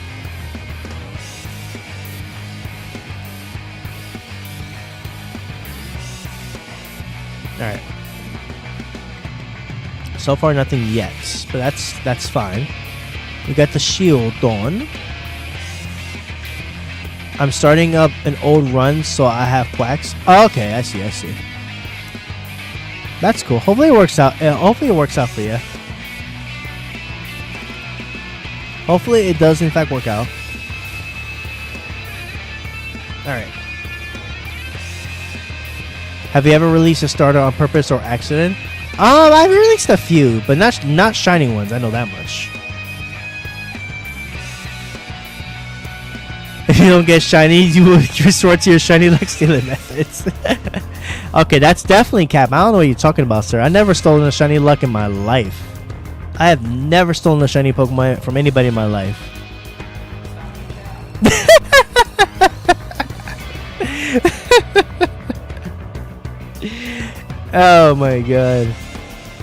Speaker 1: All right. So far, nothing yet, but that's fine. We got the Shieldon. I'm starting up an old run, so I have quacks. Oh, okay, I see. That's cool. Hopefully it works out. Hopefully it works out for you. Hopefully it does in fact work out. All right. Have you ever released a starter on purpose or accident? I've released a few, but not shining ones. I know that much. If you don't get shiny, you will resort to your shiny luck stealing methods. Okay, that's definitely cap. I don't know what you're talking about, sir. I never stolen a shiny luck in my life. I have never stolen a shiny Pokemon from anybody in my life. Oh my god.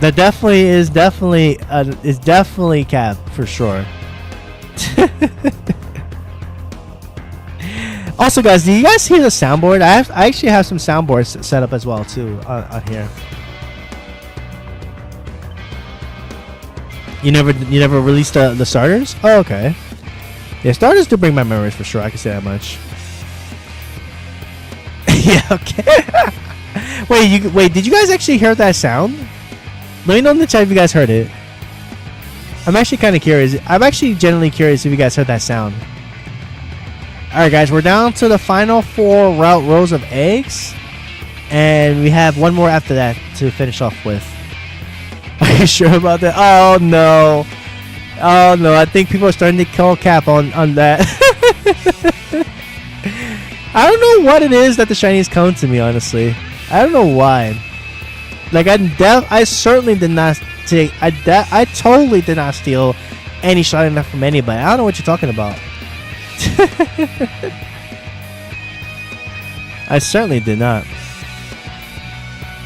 Speaker 1: That is definitely cap for sure. Also, guys, do you guys hear the soundboard? I actually have some soundboards set up as well too on here. You never released the starters? Oh, okay. Yeah, starters do bring my memories for sure. I can say that much. Yeah. Okay. Wait, did you guys actually hear that sound? Let me know in the chat if you guys heard it. I'm actually kind of curious. I'm actually genuinely curious if you guys heard that sound. Alright guys, we're down to the final 4 rows of eggs. And we have one more after that to finish off with. Are you sure about that? Oh no. Oh no, I think people are starting to call cap on that. I don't know what it is that the shinies come to me, honestly. I don't know why. Like I certainly did not take. I totally did not steal any shiny luck from anybody. I don't know what you're talking about. I certainly did not.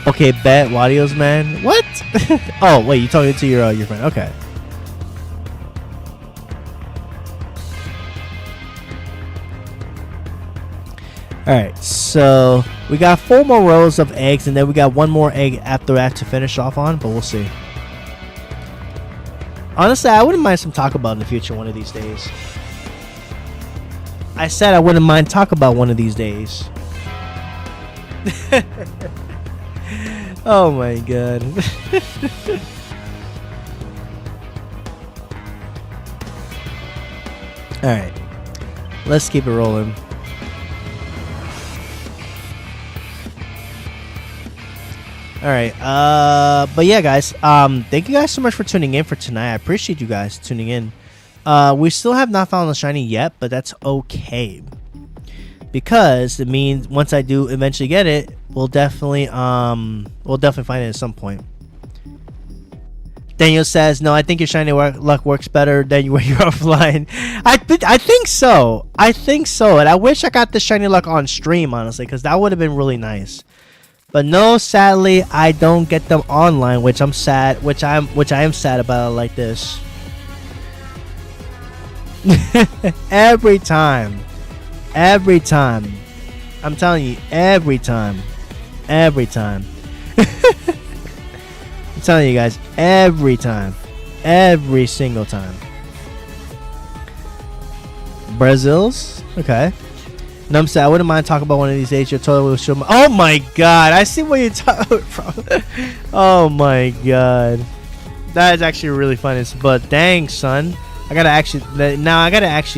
Speaker 1: Okay, bet Wadios, man. What? Oh wait, you talking to your friend? Okay. Alright, so we got 4 more rows of eggs, and then we got 1 more egg after that to finish off on, but we'll see. Honestly, I wouldn't mind some Taco Bell in the future one of these days. I said I wouldn't mind Taco Bell one of these days. Oh my god. Alright, let's keep it rolling. Alright, but yeah guys, thank you guys so much for tuning in for tonight. I appreciate you guys tuning in. We still have not found the shiny yet, but that's okay. Because it means once I do eventually get it, we'll definitely find it at some point. Daniel says, no, I think your shiny luck works better than when you're offline. I think so. And I wish I got the shiny luck on stream, honestly, because that would have been really nice. But no, sadly, I don't get them online, which I'm sad, which I am sad about, like this. Every time. I'm telling you, every time. I'm telling you guys, every time. Every single time. Brazils? Okay. Numsa, I wouldn't mind talking about one of these days. Your toilet will show my. Oh my god! I see what you're talking about. Oh my god, that is actually really funny. But dang, son, I gotta actually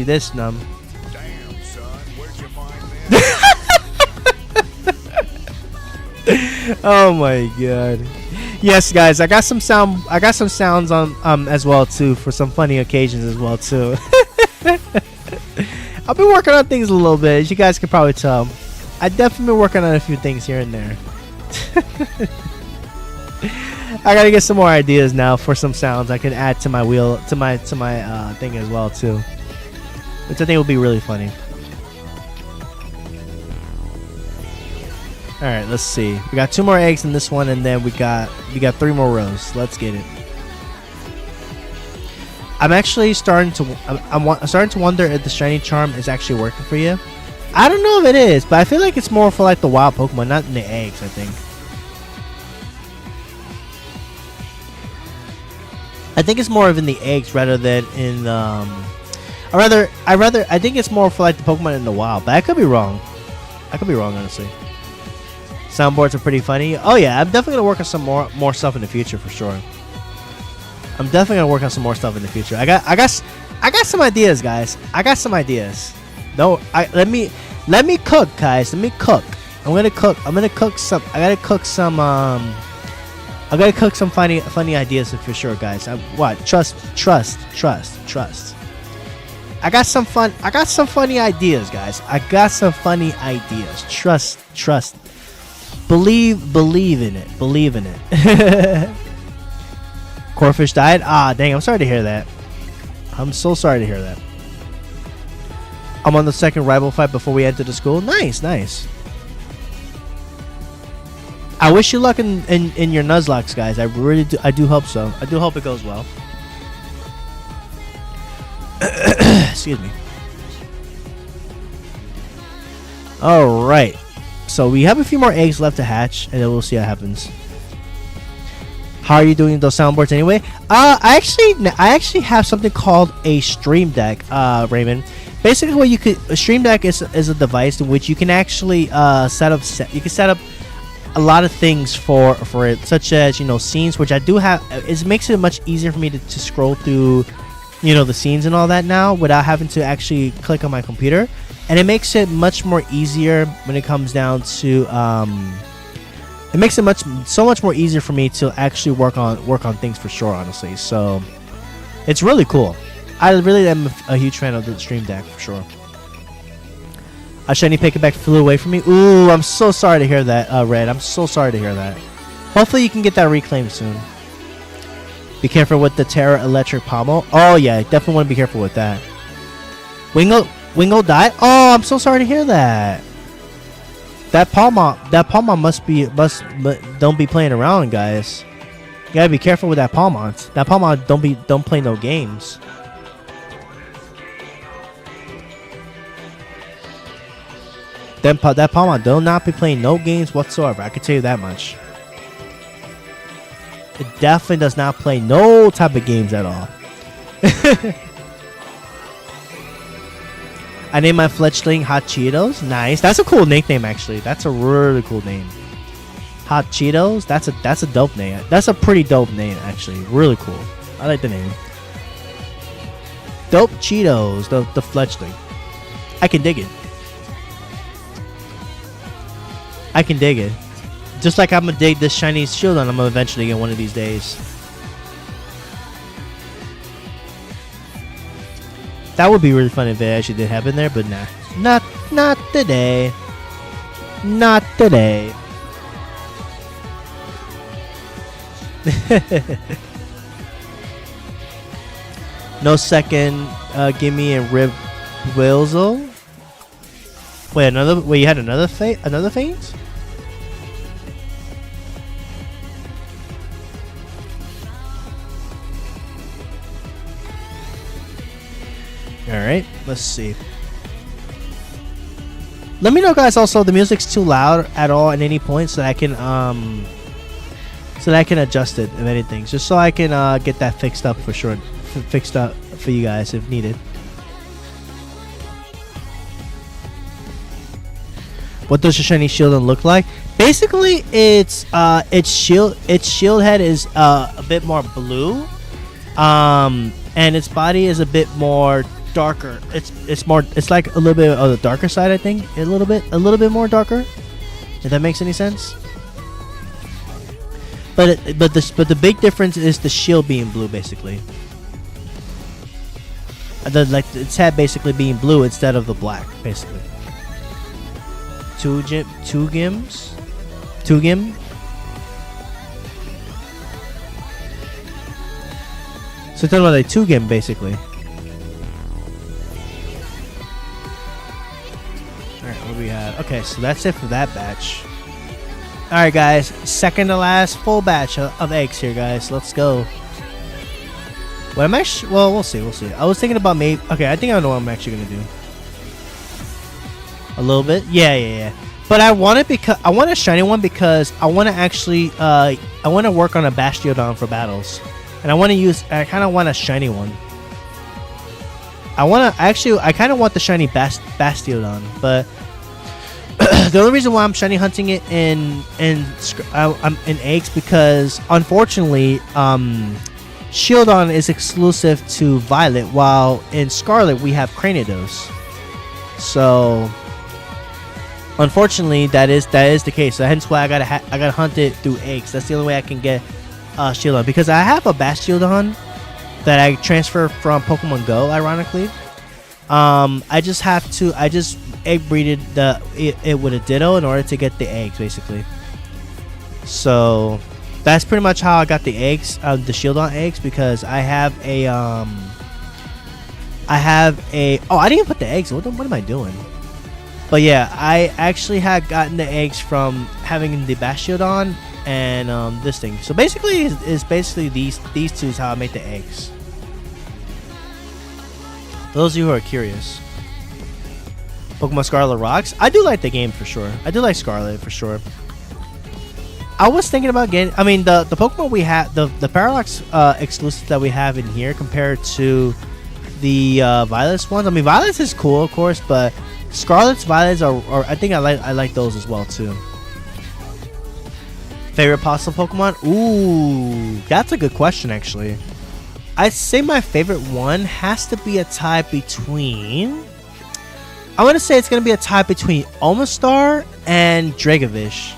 Speaker 1: this Num.
Speaker 2: Damn, son, where'd you find this?
Speaker 1: Oh my god. Yes, guys, I got some sounds on as well too for some funny occasions as well too. I've been working on things a little bit, as you guys can probably tell. I definitely been working on a few things here and there. I gotta get some more ideas now for some sounds I can add to my wheel to my thing as well too, which I think will be really funny. All right, let's see. We got 2 more eggs in this one, and then we got 3 more rows. Let's get it. I'm actually starting to I'm starting to wonder if the shiny charm is actually working for you. I don't know if it is, but I feel like it's more for like the wild Pokemon, not in the eggs. I think it's more of in the eggs rather than in I think it's more for like the Pokemon in the wild, but I could be wrong. Honestly. Soundboards are pretty funny. Oh yeah, I'm definitely gonna work on some more stuff in the future for sure. I'm definitely gonna work on some more stuff in the future. I got some ideas, guys. I got some ideas. No, let me cook, guys. Let me cook. I'm gonna cook some. I gotta cook some. I gotta cook some funny ideas for sure, guys. Trust. I got some funny ideas, guys. I got some funny ideas. Trust. Believe in it. Corfish died? Ah, dang, I'm sorry to hear that. I'm so sorry to hear that. I'm on the second rival fight before we enter the school. Nice. I wish you luck in your Nuzlocke, guys. I really do. I do hope so. I do hope it goes well. Excuse me. Alright. So we have a few more eggs left to hatch, and then we'll see what happens. How are you doing those soundboards anyway? I actually have something called a Stream Deck, Raymond. Basically, what you could a Stream Deck is a device in which you can actually set up a lot of things for it, such as scenes, which I do have. It makes it much easier for me to scroll through the scenes and all that now without having to actually click on my computer, and it makes it much more easier when it comes down to it makes it so much more easier for me to actually work on things for sure, honestly. So it's really cool. I really am a huge fan of the Stream Deck for sure. A shiny Pikaback flew away from me. Ooh, I'm so sorry to hear that, Red. I'm so sorry to hear that. Hopefully you can get that reclaimed soon. Be careful with the Terra Electric Pommel. Oh yeah, definitely want to be careful with that. Wingo died? Oh, I'm so sorry to hear that. That Palmont must don't be playing around, guys. You gotta be careful with that Palmont. That Palmont don't play no games. That Palmont do not be playing no games whatsoever. I can tell you that much. It definitely does not play no type of games at all. I named my fledgling Hot Cheetos. Nice. That's a cool nickname, actually. That's a really cool name. Hot Cheetos. That's a dope name. That's a pretty dope name, actually. Really cool. I like the name. Dope Cheetos. The fledgling. I can dig it. I can dig it. Just like I'm gonna dig this shiny Shieldon I'm gonna eventually get one of these days. That would be really fun if it actually did happen there, but nah. Not today. Not today. No second gimme and Rib Wilzel. Wait, you had another feint? Alright, let's see. Let me know, guys, also the music's too loud at all at any point so that I can adjust it, if anything. Just so I can get that fixed up for sure. Fixed up for you guys if needed. What does your shiny Shieldon look like? Basically, its shield head is a bit more blue, and its body is a bit more darker. It's like a little bit of the darker side, I think. A little bit more darker. If that makes any sense. but the big difference is the shield being blue, basically. Like its head basically being blue instead of the black, basically. Two gim. So talking about like 2 gim, basically. Alright, what do we have? Okay, so that's it for that batch. Alright, guys. Second to last full batch of eggs here, guys. Let's go. What am I? Well, we'll see. We'll see. I was thinking about maybe. Okay, I think I know what I'm actually gonna do. A little bit. Yeah. But I want it because I want a shiny one because I want to actually. I want to work on a Shieldon for battles, and I want to use. I kind of want a shiny one. I kind of want the shiny Shieldon, but the only reason why I'm shiny hunting it in eggs because unfortunately Shieldon is exclusive to Violet, while in Scarlet we have Cranidos. So unfortunately that is the case. So hence why I gotta hunt it through eggs. That's the only way I can get Shieldon, because I have a Shieldon that I transfer from Pokemon Go, ironically. I just egg breeded it with a Ditto in order to get the eggs, basically. So that's pretty much how I got the eggs, the Shieldon eggs, because I have a oh, I didn't even put the eggs. What am I doing? But yeah, I actually had gotten the eggs from having the Shieldon and this thing. So basically, is basically these two is how I make the eggs. For those of you who are curious, Pokemon Scarlet rocks. I do like the game for sure. I do like Scarlet for sure. I was thinking about getting. I mean, the Pokemon we have, the Parallax exclusives that we have in here compared to the Violet's ones. I mean, Violet's is cool, of course, but Scarlet's, Violets are I think I like those as well too. Favorite possible Pokemon? Ooh, that's a good question actually. I'd say my favorite one has to be a tie between. I want to say it's gonna be a tie between Omastar and Dragovish.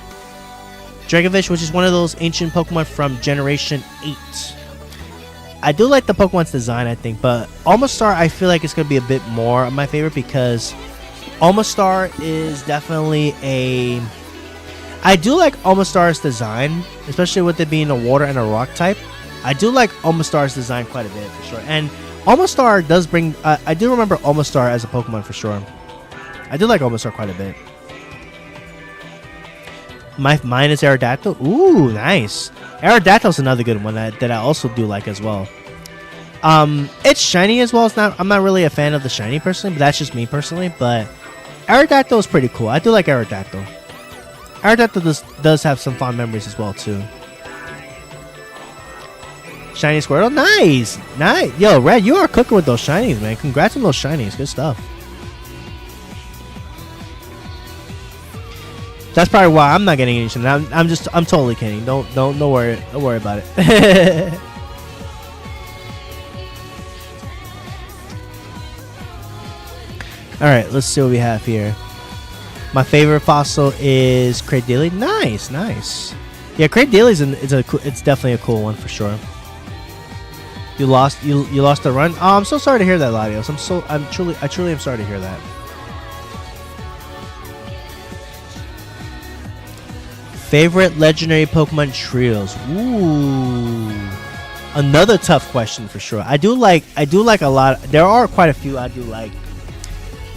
Speaker 1: Dragovish, which is one of those ancient Pokemon from Generation 8. I do like the Pokemon's design, I think, but Omastar I feel like it's gonna be a bit more of my favorite because Omastar is definitely a. I do like Omastar's design, especially with it being a water and a rock type. I do like Omastar's design quite a bit for sure, and Omastar does bring. I do remember Omastar as a Pokemon for sure. I do like Omastar quite a bit. Mine is Aerodactyl. Ooh, nice. Aerodactyl's another good one that I also do like as well. It's shiny as well. I'm not really a fan of the shiny personally, but that's just me personally. But Aerodactyl is pretty cool. I do like Aerodactyl. Aerodactyl does have some fond memories as well too. Shiny Squirtle, nice. Yo, Red, you are cooking with those shinies, man. Congrats on those shinies. Good stuff. That's probably why I'm not getting any shinies. I'm totally kidding. Don't worry about it. All right, let's see what we have here. My favorite fossil is Cradily. Nice. Yeah, Cradily it's definitely a cool one for sure. You lost the run. Oh, I'm so sorry to hear that, Latios. I truly am sorry to hear that. Favorite legendary Pokemon trios. Ooh, another tough question for sure. I do like a lot. There are quite a few I do like.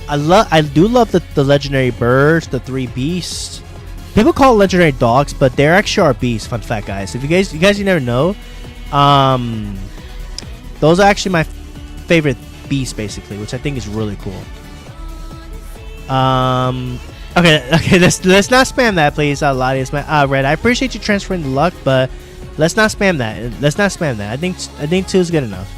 Speaker 1: I do love the legendary birds, the 3 beasts. People call it legendary dogs, but they're actually are beasts. Fun fact, guys. If you never know, those are actually my favorite beasts, basically, which I think is really cool. Okay, let's not spam that, please, Latias. Red, I appreciate you transferring the luck, but let's not spam that. I think 2 is good enough.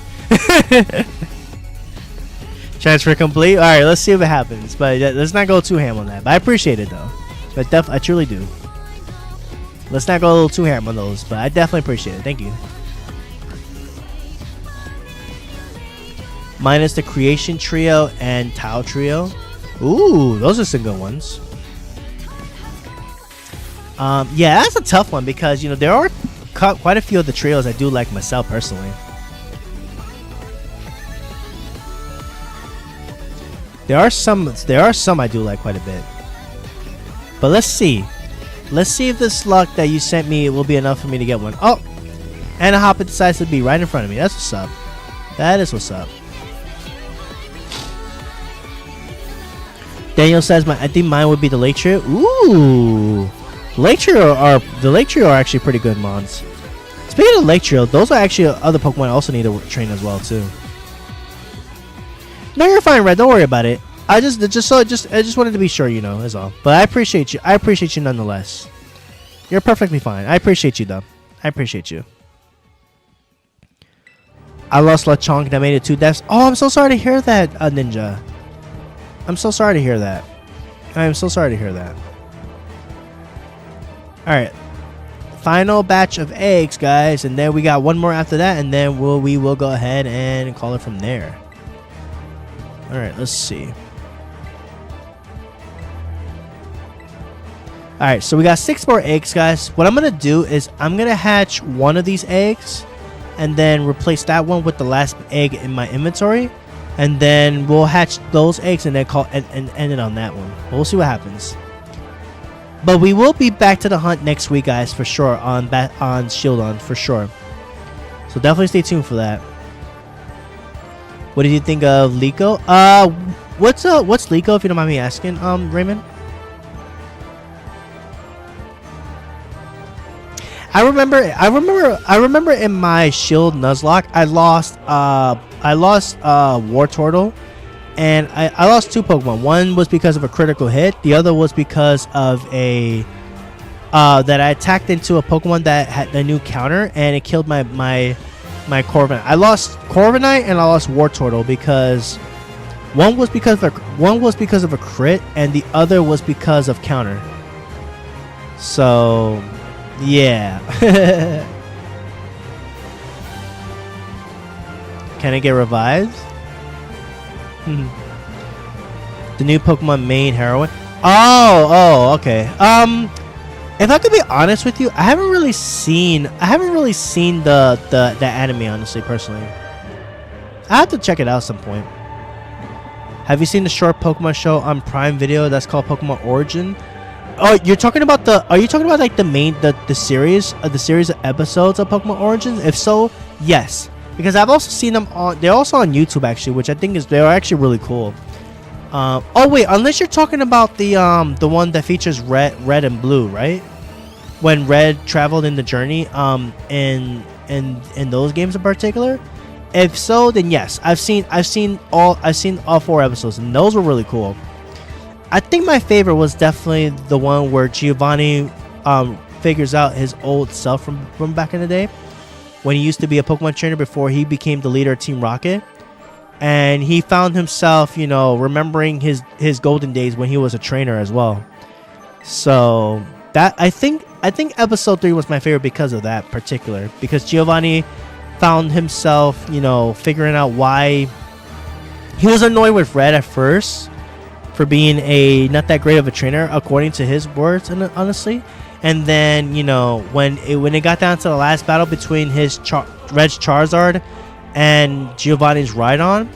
Speaker 1: Transfer complete. All right, let's see if it happens, but let's not go too ham on that. But I appreciate it though, but I truly do. Let's not go a little too ham on those, but I definitely appreciate it. Thank you. Minus the Creation Trio and Tau Trio. Ooh, those are some good ones. Yeah, that's a tough one because there are quite a few of the trios I do like myself personally. There are some I do like quite a bit. But let's see. Let's see if this luck that you sent me will be enough for me to get one. Oh, and a Hopper decides to be right in front of me. That's what's up. That is what's up. Daniel says, I think mine would be the Lake Trio. Ooh, the Lake Trio are actually pretty good mons. Speaking of Lake Trio, those are actually other Pokemon I also need to train as well too. No, you're fine, Red. Don't worry about it. I just wanted to be sure, you know, is all. But I appreciate you. I appreciate you nonetheless. You're perfectly fine. I appreciate you, though. I appreciate you. I lost Lechonk that made it 2 deaths. Oh, I'm so sorry to hear that, Ninja. I'm so sorry to hear that. I am so sorry to hear that. Alright. Final batch of eggs, guys. And then we got one more after that. And then we will go ahead and call it from there. Alright, let's see. Alright, so we got 6 more eggs, guys. What I'm going to do is I'm going to hatch one of these eggs. And then replace that one with the last egg in my inventory. And then we'll hatch those eggs and then end it on that one. We'll see what happens. But we will be back to the hunt next week, guys, for sure. On Shieldon, for sure. So definitely stay tuned for that. What did you think of Liko? What's Liko, if you don't mind me asking, Raymond? I remember in my Shield Nuzlocke, I lost Wartortle, and I lost 2 Pokemon. One was because of a critical hit. The other was because of a that I attacked into a Pokemon that had a new counter, and it killed my Corviknight. I lost Corviknight and I lost Wartortle because one was because of a crit, and the other was because of counter. So. Yeah. Can it get revived? The new Pokemon main heroine. Oh, okay. If I could be honest with you, I haven't really seen the anime, honestly, personally. I have to check it out at some point. Have you seen the short Pokemon show on Prime Video that's called Pokemon Origin? Oh, you're talking about are you talking about like the series of episodes of Pokemon Origins? If so, yes, because I've also seen them they're also on YouTube actually, which I think they're actually really cool. Oh wait, unless you're talking about the one that features red and blue, right? When Red traveled in the journey in those games in particular. If so, then yes, I've seen all 4 episodes, and those were really cool. I think my favorite was definitely the one where Giovanni figures out his old self from back in the day, when he used to be a Pokemon trainer before he became the leader of Team Rocket, and he found himself, you know, remembering his golden days when he was a trainer as well. So that I think episode 3 was my favorite because of that particular, because Giovanni found himself, you know, figuring out why he was annoyed with Red at first for being not that great of a trainer, according to his words, honestly. And then, you know, when it got down to the last battle between his Red's Charizard and Giovanni's Rhydon,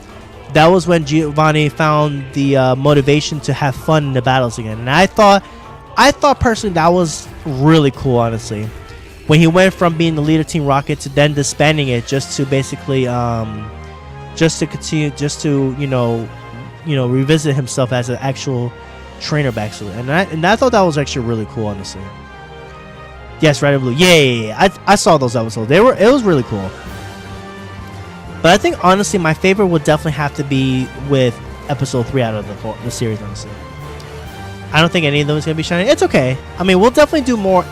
Speaker 1: that was when Giovanni found the motivation to have fun in the battles again. And I thought personally that was really cool, honestly, when he went from being the leader of Team Rocket to then disbanding it just to basically revisit himself as an actual trainer backstory. And I thought that was actually really cool, honestly. Yes, Red and Blue. Yeah. I saw those episodes. It was really cool. But I think honestly my favorite would definitely have to be with episode 3 out of the series, honestly. I don't think any of them is gonna be shiny. It's okay. I mean, we'll definitely do more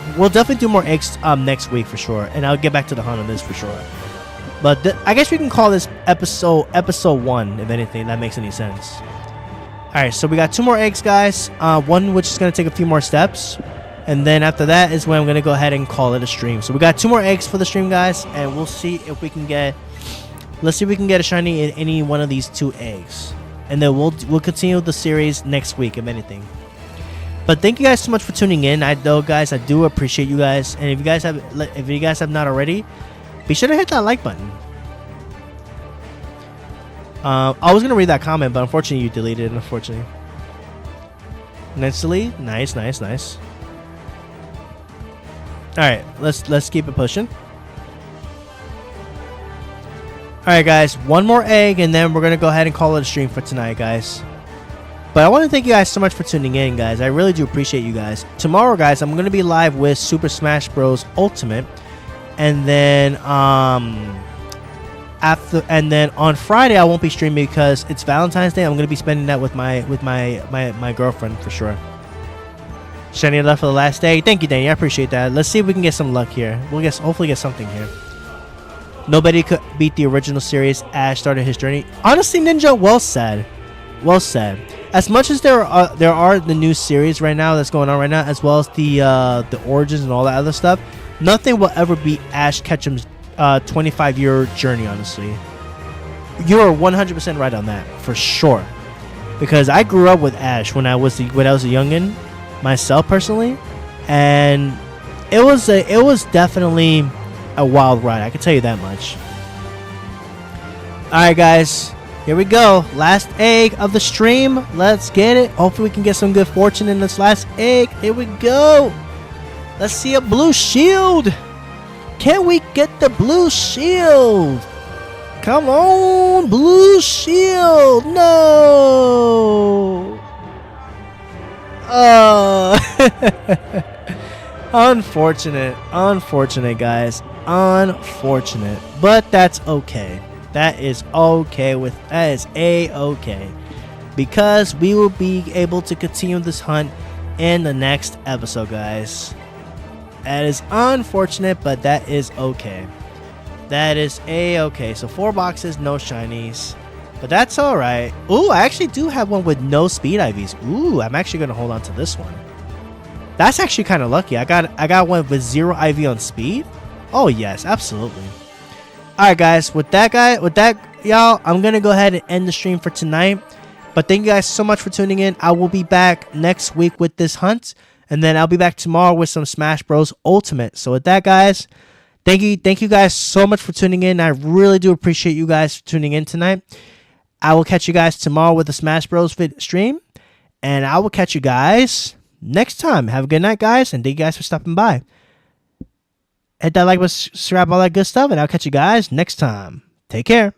Speaker 1: eggs next week for sure, and I'll get back to the hunt on this for sure. But I guess we can call this episode 1, if anything, that makes any sense. Alright, so we got 2 more eggs, guys. One which is going to take a few more steps. And then after that is when I'm going to go ahead and call it a stream. So we got 2 more eggs for the stream, guys. And we'll see if we can get... Let's see if we can get a shiny in any one of these 2 eggs. And then we'll continue the series next week, if anything. But thank you guys so much for tuning in. I know, guys, I do appreciate you guys. And if you guys have not already, be sure to hit that like button. I was gonna read that comment, but unfortunately you deleted it. Unfortunately. Instantly, nice. All right, let's keep it pushing. All right, guys, one more egg, and then we're gonna go ahead and call it a stream for tonight, guys. But I want to thank you guys so much for tuning in, guys. I really do appreciate you guys. Tomorrow, guys, I'm gonna be live with Super Smash Bros. Ultimate, and then on Friday I won't be streaming because it's Valentine's Day. I'm gonna be spending that with my girlfriend for sure. Shiny left for the last day. Thank you, Danny. I appreciate that. Let's see if we can get some luck here. We'll hopefully get something here. Nobody could beat the original series. Ash started his journey. Honestly, Ninja, well said. Well said. As much as there are the new series right now that's going on right now, as well as the origins and all that other stuff, nothing will ever beat Ash Ketchum's 25-year journey. Honestly, you're 100% right on that for sure. Because I grew up with Ash when I was a youngin myself personally, and it was definitely a wild ride. I can tell you that much. All right, guys. Here we go. Last egg of the stream. Let's get it. Hopefully we can get some good fortune in this last egg. Here we go. Let's see a blue shield. Can we get the blue shield? Come on, blue shield. No. Oh. Unfortunate, guys. Unfortunate. But that's okay. That is a-okay, because we will be able to continue this hunt in the next episode, guys. That is unfortunate, but that is okay. That is a-okay. So 4 boxes, no shinies, but that's all right. Ooh, I actually do have one with no speed IVs. Ooh, I'm actually gonna hold on to this one. That's actually kind of lucky. I got one with 0 IV on speed. Oh yes, absolutely. Alright, guys, with that, y'all, I'm gonna go ahead and end the stream for tonight. But thank you guys so much for tuning in. I will be back next week with this hunt, and then I'll be back tomorrow with some Smash Bros. Ultimate. So with that, guys, thank you guys so much for tuning in. I really do appreciate you guys for tuning in tonight. I will catch you guys tomorrow with the Smash Bros. Stream, and I will catch you guys next time. Have a good night, guys, and thank you guys for stopping by. Hit that like button, subscribe, all that good stuff, and I'll catch you guys next time. Take care.